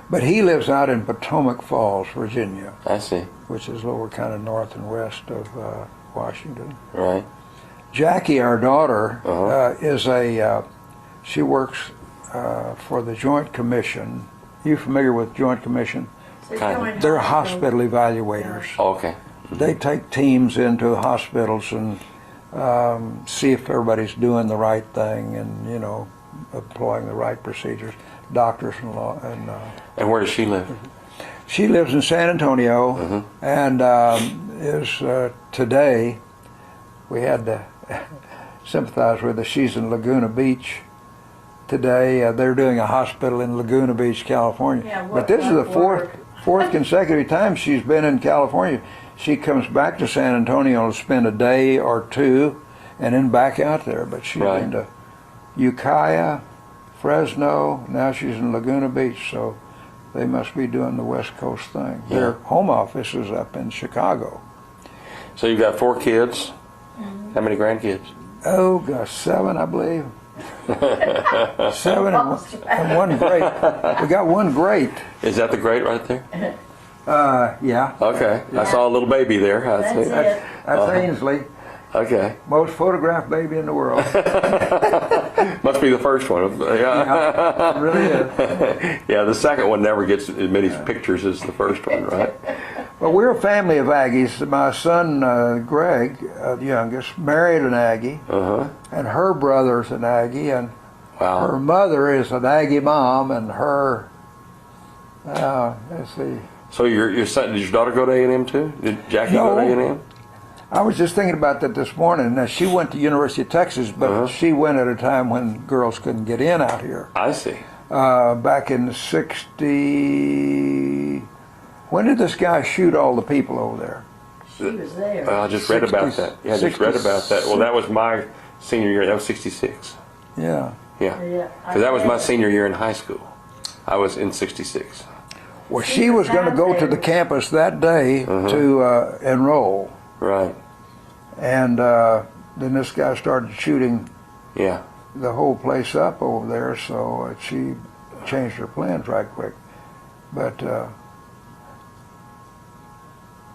But he lives out in Potomac Falls, Virginia, I see. which is lower kind of north and west of Washington. Right. Jackie, our daughter, Uh-huh. she works for the Joint Commission. You familiar with Joint Commission? So Kind of. going They're hospital. hospital evaluators. Oh, okay. They take teams into hospitals and see if everybody's doing the right thing and, you know, employing the right procedures. Doctors and law. And where does she live? She lives in San Antonio and is today, we had to sympathize with her. She's in Laguna Beach today. They're doing a hospital in Laguna Beach, California. Yeah, But this is the what fourth consecutive time she's been in California. She comes back to San Antonio to spend a day or two and then back out there. But she's Right. been to Ukiah, Fresno, now she's in Laguna Beach, so they must be doing the West Coast thing. Yeah. Their home office is up in Chicago. So you've got 4 kids. How many grandkids? Oh gosh, 7 I believe. 7 and one great. We got one great. Is that the great right there? Yeah. Okay. I saw a little baby there. I That's see. it. That's Ainsley, Okay. most photographed baby in the world. Must be the first one. Yeah. Yeah, it really is. Yeah, the second one never gets as many pictures as the first one, right? Well, we're a family of Aggies. My son Greg, the youngest, married an Aggie, and her brother's an Aggie, and her Wow. mother is an Aggie mom, and her, let's see. So your son, did your daughter go to A&M too? Did Jackie go to No. A&M? I was just thinking about that this morning. Now, she went to University of Texas, but she went at a time when girls couldn't get in out here. I see. Back in '60, when did this guy shoot all the people over there? She was there. Well, I just read about 60 that. Yeah, I just read about that. Well, that was my senior year. That was 66. Yeah. Yeah. Yeah, Because that was my I- senior year in high school. I was in 66. Well, she was going to go to the campus that day to enroll, Right. and then this guy started shooting Yeah. the whole place up over there, so she changed her plans right quick. But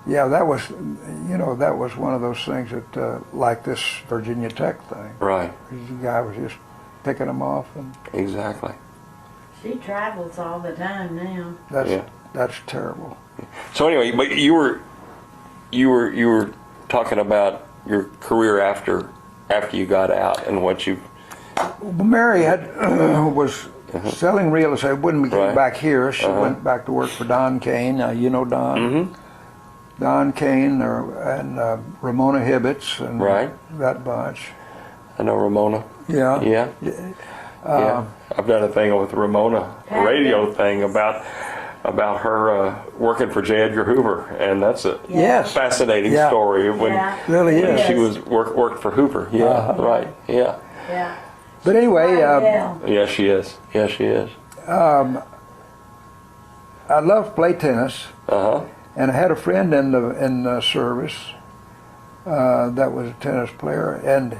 yeah, that was, that was one of those things that, like this Virginia Tech thing, Right. the guy was just picking them off, and Exactly. She travels all the time now. Yeah. that's terrible. So anyway, but you were talking about your career after you got out and what you. Well, Mary was selling real estate. Wouldn't be getting Right. back here. She went back to work for Don Kane. Now you know Don. Don Kane and Ramona Hibbets and Right. that bunch. I know Ramona. Yeah. Yeah. Yeah. I've done a thing with Ramona, a radio thing about her working for J. Edgar Hoover, and that's a Yes. fascinating Yeah. story when, Yeah. Really when is. she was worked for Hoover. Yeah. Right. Yeah. Yeah. But anyway, Yeah. Yeah, she is. Yeah, she is. I love to play tennis, Uh-huh. and I had a friend in the service that was a tennis player, and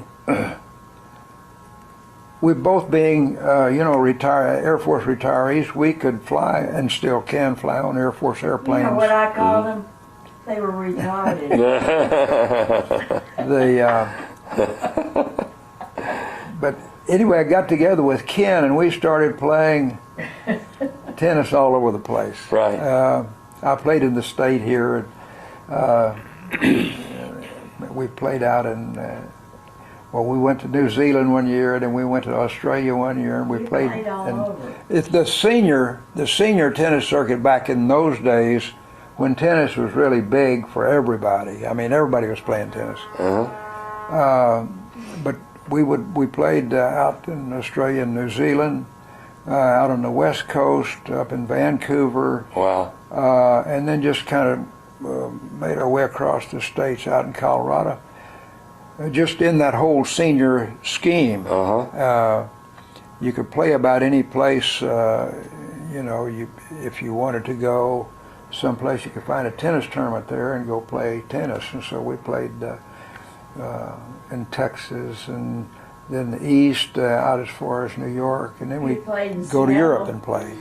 we both being, Air Force retirees, we could fly and still can fly on Air Force You airplanes. know what I call them? They were retarded. But anyway, I got together with Ken and we started playing tennis all over the place. Right. I played in the state here. We played out in. We went to New Zealand one year, and then we went to Australia one year, and we You played. played all and over. It's the senior tennis circuit back in those days, when tennis was really big for everybody. I mean, everybody was playing tennis. But we played out in Australia and New Zealand, out on the West Coast, up in Vancouver. Wow. And then just kind of made our way across the states out in Colorado. Just in that whole senior scheme, you could play about any place. If you wanted to go someplace, you could find a tennis tournament there and go play tennis. And so we played in Texas, and then the East, out as far as New York, and then we go to Europe and play.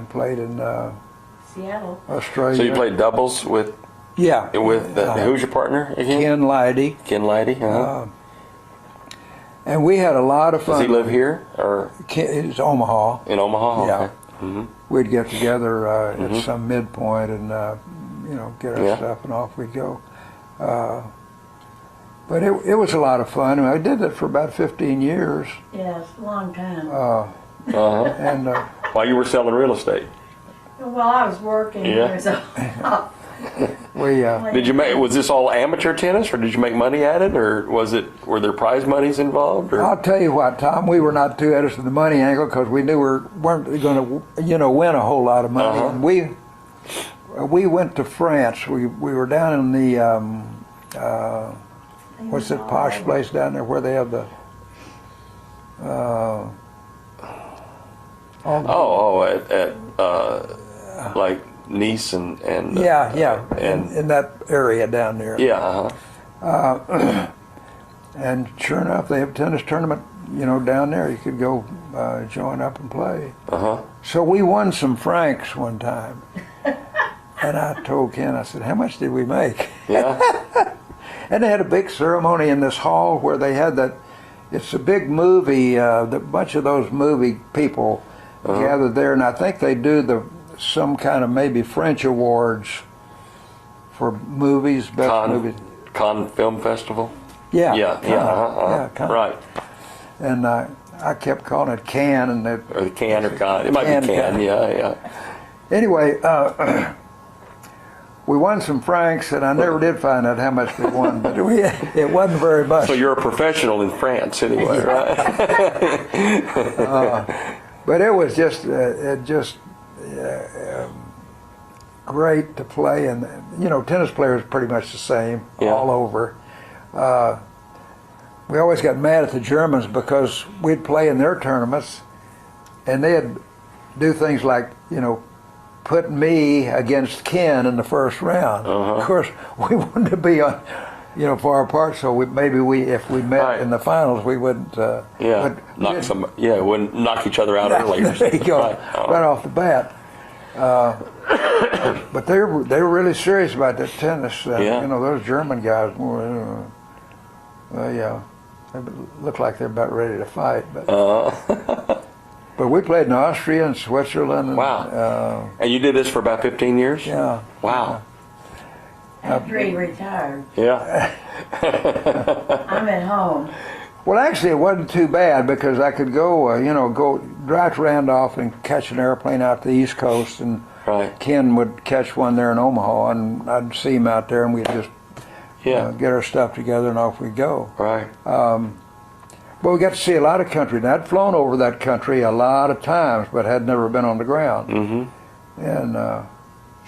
Played in Seattle, Australia. So you played doubles with who's your partner again? Ken Leidy. Ken Leidy. And we had a lot of fun. Does he live here or? It's Omaha. In Omaha. Yeah. Okay. Mm-hmm. We'd get together at some midpoint and get our stuff and off we'd go. But it was a lot of fun. I did that for about 15 years. Yes, a long time. And While you were selling real estate. Well, I was working here, so we Did you make? Was this all amateur tennis, or did you make money at it, or were there prize monies involved? Or? I'll tell you what, Tom, we were not too interested in the money angle because we knew we weren't going to win a whole lot of money. And we went to France. We were down in the what's that posh place down there where they have the at like Nice and in that area down there. And sure enough, they have a tennis tournament, down there. You could go join up and play. So we won some francs one time, and I told Ken, I said, "How much did we make?" Yeah. And they had a big ceremony in this hall where they had that. It's a big movie. The bunch of those movie people gathered there, and I think they do some kind of maybe French awards for movies, best movies. Cannes Film Festival. Yeah. Cannes. Right. And I kept calling it Cannes, and or Cannes or Cannes. It might be Cannes. Yeah. Anyway, we won some francs, and I never did find out how much we won, but it wasn't very much. So you're a professional in France, anyway, right? But it was just great to play, and tennis players are pretty much the same all over. We always got mad at the Germans because we'd play in their tournaments, and they'd do things like put me against Ken in the first round. Of course, we wanted to be on far apart, so if we met in the finals, we wouldn't. Wouldn't knock each other out early. There you go, right off the bat. But they were really serious about that tennis. Those German guys, they look like they're about ready to fight. But but we played in Austria and Switzerland. And, wow! And you did this for about 15 years? Yeah. Wow. After he retired. Yeah. I'm at home. Well, actually, it wasn't too bad because I could go drive to Randolph and catch an airplane out to the East Coast, and Ken would catch one there in Omaha, and I'd see him out there, and we'd just get our stuff together, and off we'd go. Right. But we got to see a lot of country. And I'd flown over that country a lot of times, but had never been on the ground. And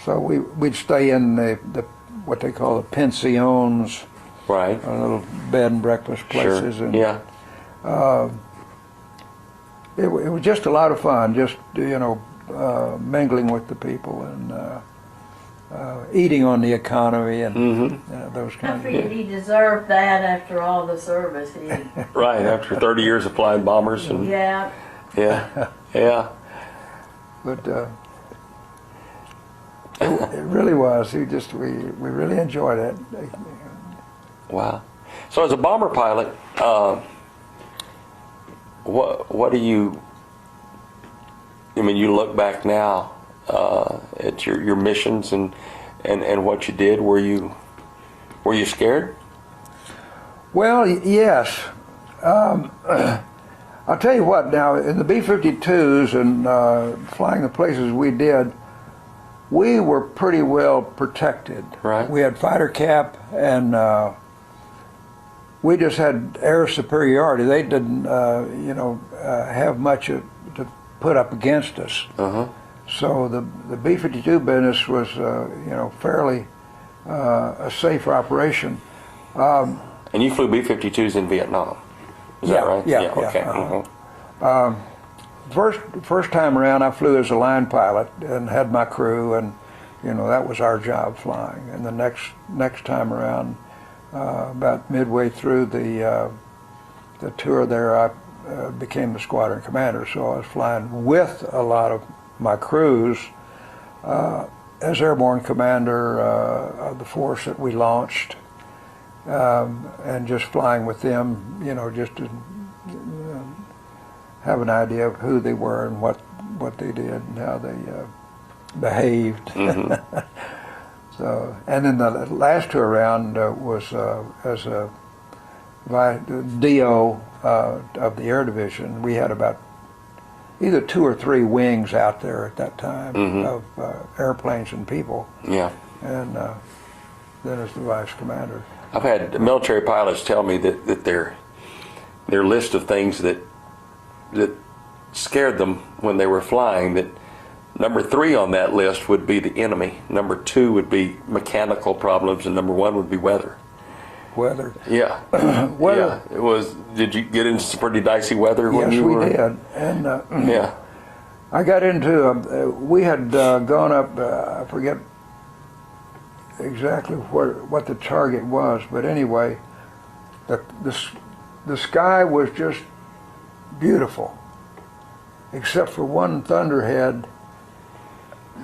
so we'd stay in the what they call the pensions. Right. Little bed and breakfast places. Sure. And, yeah. It was just a lot of fun, just mingling with the people and eating on the economy and those I kinds of figured things. he deserved that after all the service he. Right. After 30 years of flying bombers and. Yeah. Yeah. But it really was. We really enjoyed it. Wow. So as a bomber pilot, what do you? I mean, you look back now at your missions and what you did. Were you scared? Well, yes. I'll tell you what. Now, in the B-52s and flying the places we did, we were pretty well protected. Right. We had fighter cap and we just had air superiority. They didn't, have much to put up against us. Uh-huh. So the B-52 business was, fairly a safe operation. And you flew B-52s in Vietnam, is that right? Yeah. Okay. Uh-huh. First time around, I flew as a line pilot and had my crew, and that was our job flying. And the next time around, about midway through the tour there, I became the squadron commander. So I was flying with a lot of my crews as airborne commander of the force that we launched, and just flying with them, just to have an idea of who they were and what they did and how they behaved. Mm-hmm. So, and then the last tour around was as a DO of the Air Division. We had about either 2 or 3 wings out there at that time of airplanes and people. Yeah. And then as the vice commander. I've had military pilots tell me that their list of things that scared them when they were flying, that number 3 on that list would be the enemy, number 2 would be mechanical problems, and number 1 would be weather. Weather. Yeah. Weather. Yeah. It was. Did you get into some pretty dicey weather when you were? Yes, we did. And Yeah. I got into. We had gone up. I forget exactly what the target was, but anyway, the sky was just beautiful, except for one thunderhead,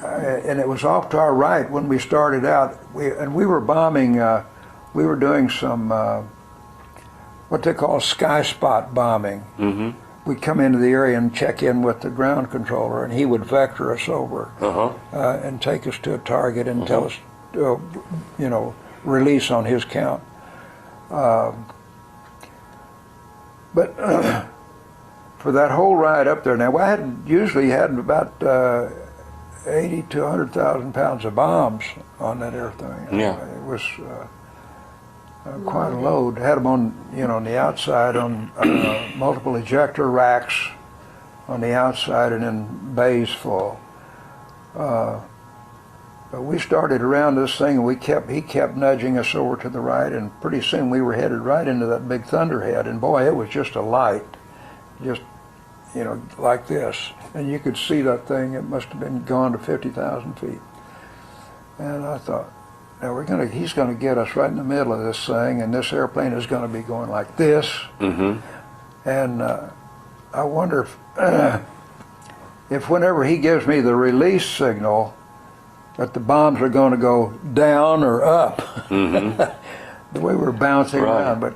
and it was off to our right when we started out. We were bombing. We were doing some what they call sky spot bombing. Mm-hmm. We'd come into the area and check in with the ground controller, and he would vector us over and take us to a target and tell us, release on his count. But for that whole ride up there, now I usually had about 80 to 100,000 pounds of bombs on that airplane. Yeah. It was quite a load. Had them on the outside on multiple ejector racks on the outside, and then bays full. But we started around this thing, and he kept nudging us over to the right, and pretty soon we were headed right into that big thunderhead. And boy, it was just a light, just like this, and you could see that thing. It must have been gone to 50,000 feet. And I thought, now he's gonna get us right in the middle of this thing, and this airplane is gonna be going like this. Mm-hmm. And I wonder if whenever he gives me the release signal, that the bombs are going to go down or up. Mm-hmm. The way we're bouncing Right. around. But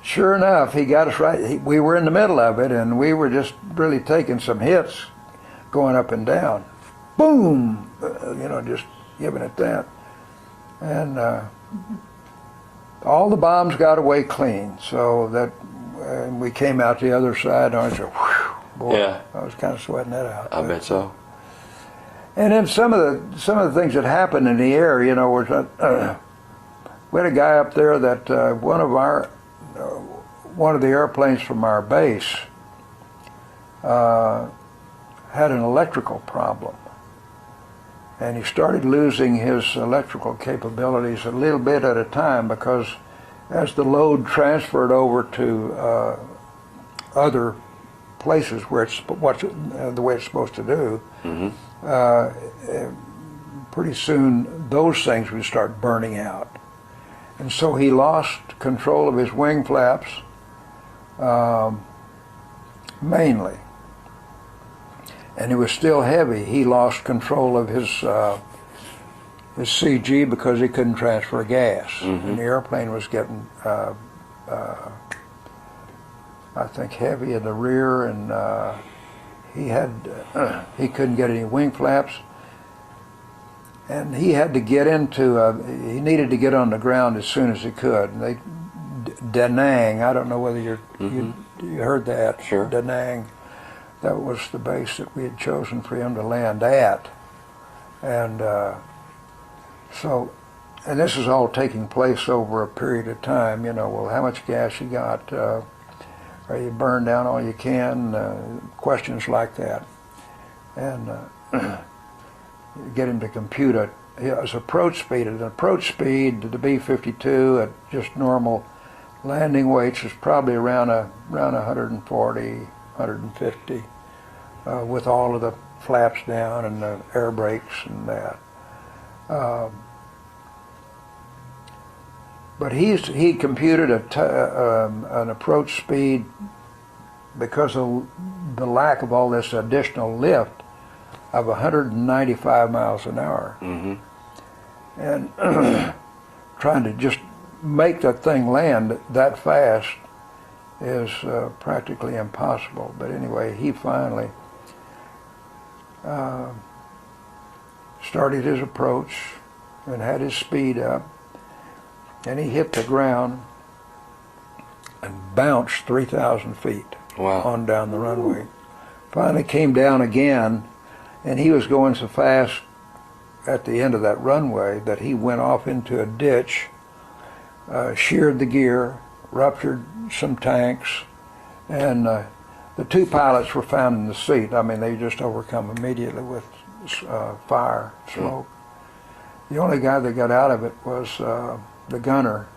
sure enough, he got us right. We were in the middle of it, and we were just really taking some hits going up and down. Boom! Just giving it that. And all the bombs got away clean, so that and we came out the other side, and I said, whew, boy, Yeah. I was kind of sweating that out. I bet so. And then some of the things that happened in the air, was that we had a guy up there that one of the airplanes from our base had an electrical problem, and he started losing his electrical capabilities a little bit at a time, because as the load transferred over to other places where it's the way it's supposed to do. Mm-hmm. Pretty soon those things would start burning out, and so he lost control of his wing flaps, mainly, and he was still heavy. He lost control of his CG because he couldn't transfer gas, and the airplane was getting I think heavy in the rear, and he couldn't get any wing flaps, and he had to get he needed to get on the ground as soon as he could. And Da Nang, I don't know whether you heard that. Sure. Da Nang, that was the base that we had chosen for him to land at, and so and this is all taking place over a period of time. Well, how much gas you got? Are you burned down all you can? Questions like that, and get him to compute his approach speed. An approach speed to the B-52 at just normal landing weights is probably around 140, 150, with all of the flaps down and the air brakes and that. But he computed an approach speed because of the lack of all this additional lift of 195 miles an hour. Mm-hmm. And trying to just make that thing land that fast is practically impossible. But anyway, he finally started his approach and had his speed up, and he hit the ground and bounced 3,000 feet on down the runway. Finally came down again, and he was going so fast at the end of that runway that he went off into a ditch, sheared the gear, ruptured some tanks, and the two pilots were found in the seat. I mean, they just overcome immediately with fire, smoke. The only guy that got out of it was the gunner,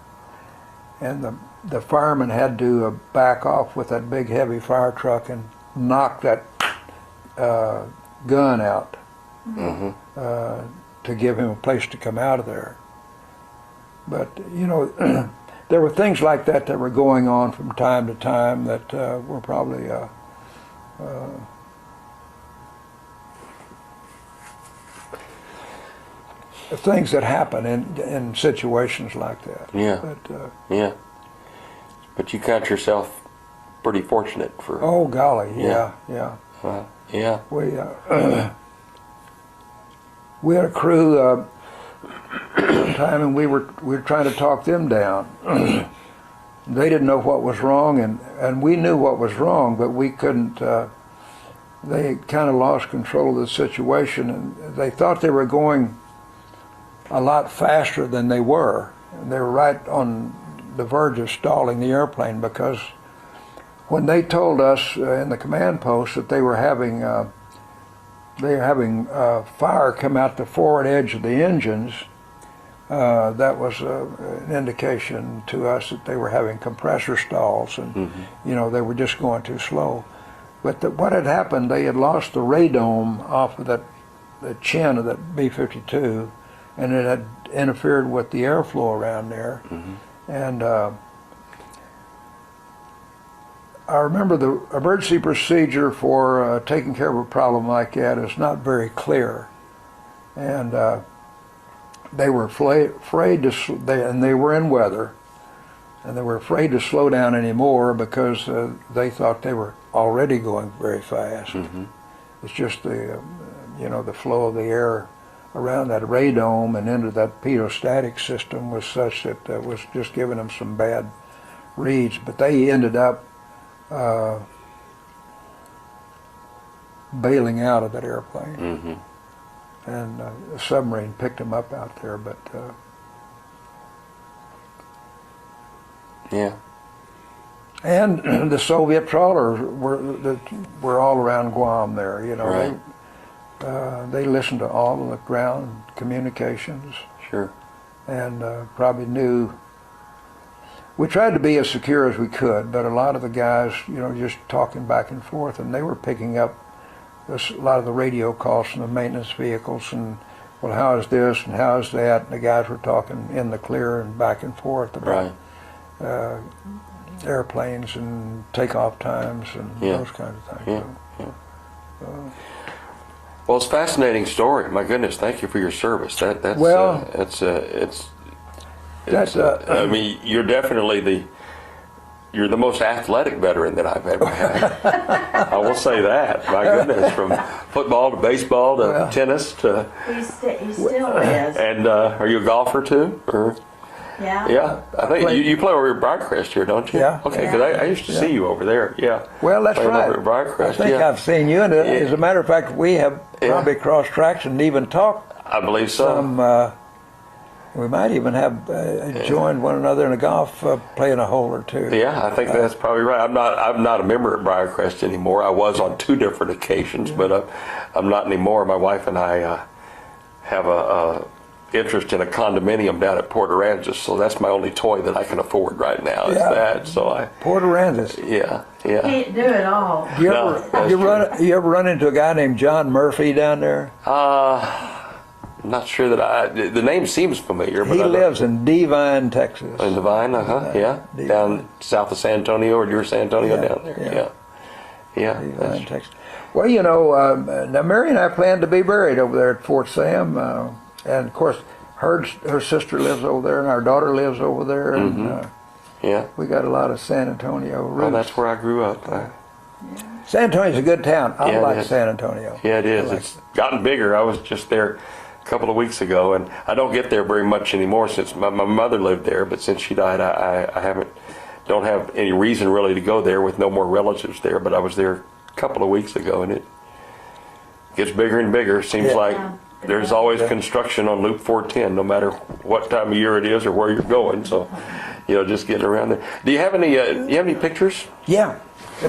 and the fireman had to back off with that big heavy fire truck and knock that gun out. Mm-hmm. To give him a place to come out of there. But, there were things like that were going on from time to time that were probably things that happen in situations like that. Yeah. But, yeah. But you count yourself pretty fortunate for... Oh, golly, yeah. Yeah. We had a crew one time, and we were trying to talk them down. They didn't know what was wrong, and we knew what was wrong, but we couldn't. They kind of lost control of the situation, and they thought they were going a lot faster than they were. And they were right on the verge of stalling the airplane, because when they told us in the command post that they were having fire come out the forward edge of the engines, that was an indication to us that they were having compressor stalls, and they were just going too slow. But what had happened, they had lost the radome off of the chin of that B-52, and it had interfered with the airflow around there. And I remember the emergency procedure for taking care of a problem like that is not very clear, and they were afraid to, and they were in weather, and they were afraid to slow down anymore because they thought they were already going very fast. It's just the flow of the air around that radome and into that pedostatic system was such that it was just giving them some bad reads. But they ended up bailing out of that airplane, and a submarine picked them up out there. But yeah, and the Soviet trawlers were all around Guam there. Right. They listened to all of the ground communications. Sure. And probably knew. We tried to be as secure as we could, but a lot of the guys, just talking back and forth, and they were picking up a lot of the radio calls from the maintenance vehicles, and, well, how is this and how is that? And the guys were talking in the clear and back and forth about airplanes and takeoff times and those kinds of things. Well, it's a fascinating story. My goodness, thank you for your service. I mean, you're definitely you're the most athletic veteran that I've ever had. I will say that. My goodness, from football to baseball to tennis to. He still is. And are you a golfer too? Or? Yeah. Yeah, I think you play over at Briarcrest here, don't you? Yeah. Okay, because I used to see you over there. Yeah. Well, that's playing right. Over at Briarcrest. I think I've seen you, and as a matter of fact, we have probably crossed tracks and even talked. I believe so. We might even have joined one another in a golf, playing a hole or two. Yeah, I think that's probably right. I'm not a member at Briarcrest anymore. I was on 2 different occasions, but I'm not anymore. My wife and I have a interest in a condominium down at Port Aransas, so that's my only toy that I can afford right now. Is that? So Port Aransas. Yeah. Can't do it all. You ever run into a guy named John Murphy down there? I'm not sure that the name seems familiar, but he lives in Devine, Texas. In Devine, yeah, Devine. down south of San Antonio, or near San Antonio down there. Yeah. Devine, Texas. Well, now Mary and I plan to be buried over there at Fort Sam, and of course her sister lives over there, and our daughter lives over there, and we got a lot of San Antonio roots. Well, that's where I grew up. San Antonio's a good town. I like San Antonio. Yeah, it is. It's gotten bigger. I was just there a couple of weeks ago, and I don't get there very much anymore since my mother lived there, but since she died, I don't have any reason really to go there with no more relatives there, but I was there a couple of weeks ago, and it gets bigger and bigger. Seems like there's always construction on Loop 410, no matter what time of year it is or where you're going, so, just getting around there. Do you have any pictures? Yeah.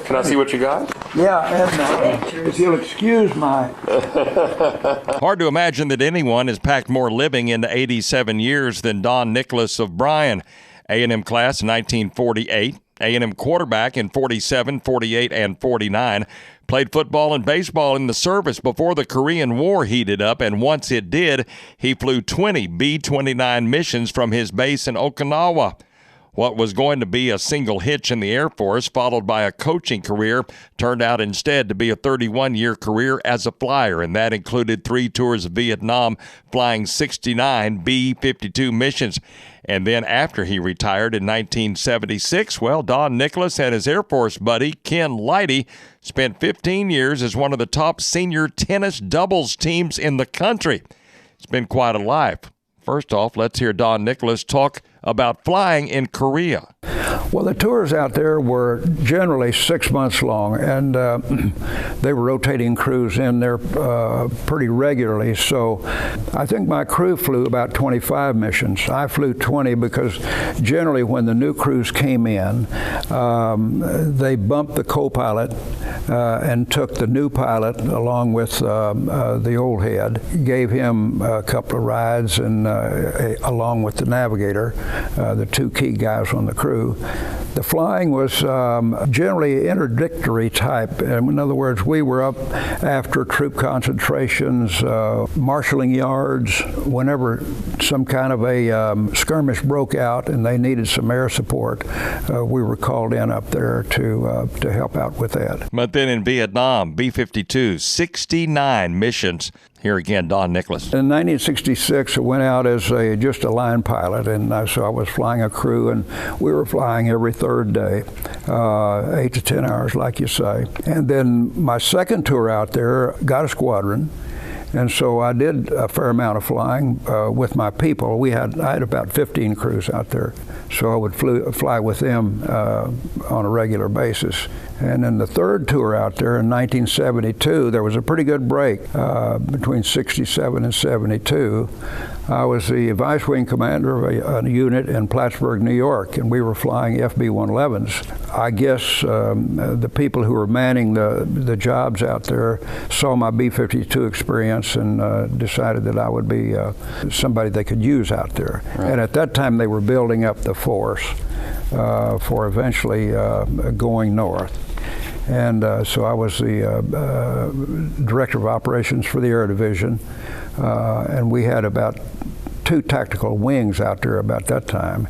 Can I see what you got? Yeah, and if you'll excuse my... Hard to imagine that anyone has packed more living into 87 years than Don Nicholas of Bryan. A&M class in 1948, A&M quarterback in 47, 48, and 49. Played football and baseball in the service before the Korean War heated up, and once it did, he flew 20 B-29 missions from his base in Okinawa. What was going to be a single hitch in the Air Force, followed by a coaching career, turned out instead to be a 31-year career as a flyer, and that included 3 tours of Vietnam, flying 69 B-52 missions. And then after he retired in 1976, Don Nicholas and his Air Force buddy, Ken Leidy, spent 15 years as one of the top senior tennis doubles teams in the country. It's been quite a life. First off, let's hear Don Nicholas talk about flying in Korea. Well, the tours out there were generally 6 months long, and they were rotating crews in there pretty regularly. So I think my crew flew about 25 missions. I flew 20 because generally when the new crews came in, they bumped the co-pilot and took the new pilot along with the old head, gave him a couple of rides, and along with the navigator, the 2 key guys on the crew. The flying was generally interdictory type. In other words, we were up after troop concentrations, marshalling yards. Whenever some kind of a skirmish broke out and they needed some air support, we were called in up there to help out with that. But then in Vietnam, B-52, 69 missions. Here again, Don Nicholas. In 1966, I went out as just a line pilot, and so I was flying a crew, and we were flying every third day, 8 to 10 hours, like you say. And then my second tour out there, got a squadron, and so I did a fair amount of flying with my people. I had about 15 crews out there, so I would fly with them on a regular basis. And then the third tour out there in 1972, there was a pretty good break between 67 and 72. I was the vice wing commander of a unit in Plattsburgh, New York, and we were flying FB-111s. I guess the people who were manning the jobs out there saw my B-52 experience and decided that I would be somebody they could use out there. Right. And at that time, they were building up the force for eventually going north. And so I was the director of operations for the Air Division, and we had about 2 tactical wings out there about that time.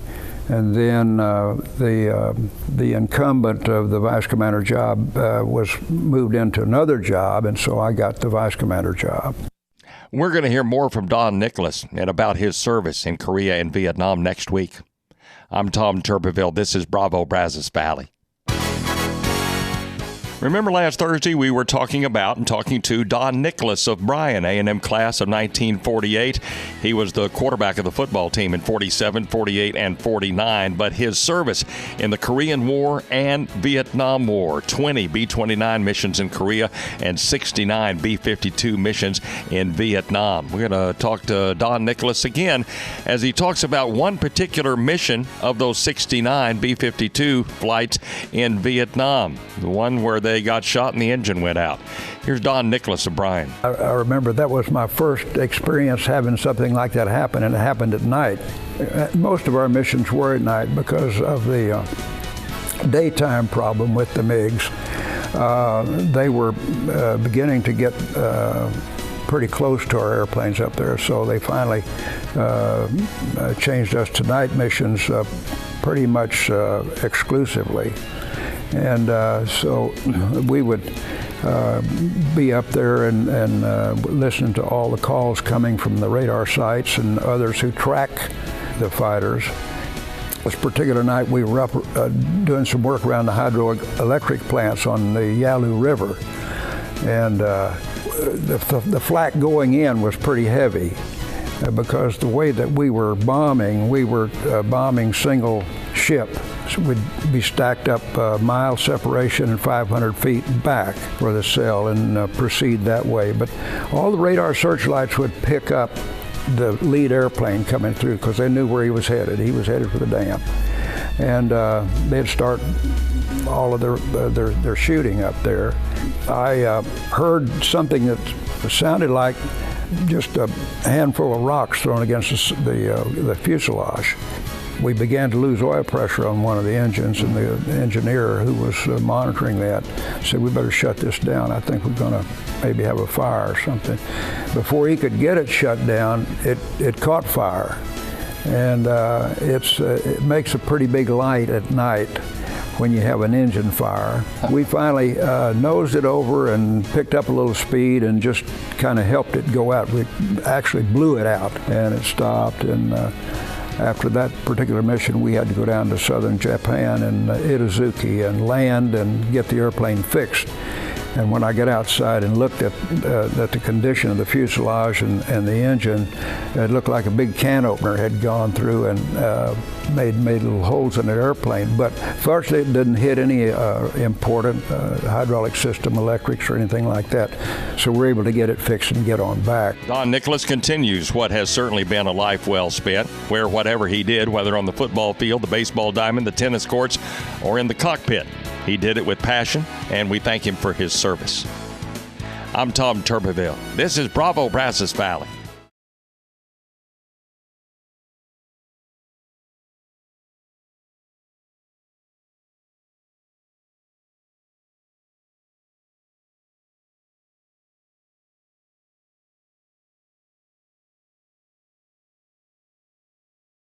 And then the incumbent of the vice commander job was moved into another job, and so I got the vice commander job. We're going to hear more from Don Nicholas and about his service in Korea and Vietnam next week. I'm Tom Turbiville. This is Bravo Brazos Valley. Remember last Thursday we were talking to Don Nicholas of Bryan, A&M class of 1948. He was the quarterback of the football team in 47, 48, and 49, but his service in the Korean War and Vietnam War, 20 B-29 missions in Korea and 69 B-52 missions in Vietnam. We're going to talk to Don Nicholas again as he talks about one particular mission of those 69 B-52 flights in Vietnam, the one where they got shot and the engine went out. Here's Don Nicholas of Bryan. I remember that was my first experience having something like that happen, and it happened at night. Most of our missions were at night because of the daytime problem with the MiGs. They were beginning to get pretty close to our airplanes up there, so they finally changed us to night missions pretty much exclusively. And so we would be up there and listen to all the calls coming from the radar sites and others who track the fighters. This particular night we were up doing some work around the hydroelectric plants on the Yalu River. And the flak going in was pretty heavy because the way that we were bombing single ship. So we'd be stacked up mile separation and 500 feet back for the cell and proceed that way. But all the radar searchlights would pick up the lead airplane coming through because they knew where he was headed. He was headed for the dam. And they'd start all of their shooting up there. I heard something that sounded like just a handful of rocks thrown against the fuselage. We began to lose oil pressure on one of the engines, and the engineer who was monitoring that said, "We better shut this down. I think we're going to maybe have a fire or something." Before he could get it shut down, it caught fire. And it makes a pretty big light at night when you have an engine fire. We finally nosed it over and picked up a little speed and just kind of helped it go out. We actually blew it out, and it stopped. And after that particular mission, we had to go down to southern Japan and Itazuki and land and get the airplane fixed. And when I got outside and looked at the condition of the fuselage and the engine, it looked like a big can opener had gone through and made little holes in the airplane. But fortunately, it didn't hit any important hydraulic system, electrics, or anything like that. So we're able to get it fixed and get on back. Don Nicholas continues what has certainly been a life well spent, where whatever he did, whether on the football field, the baseball diamond, the tennis courts, or in the cockpit, he did it with passion, and we thank him for his service. I'm Tom Turbiville. This is Bravo Brazos Valley.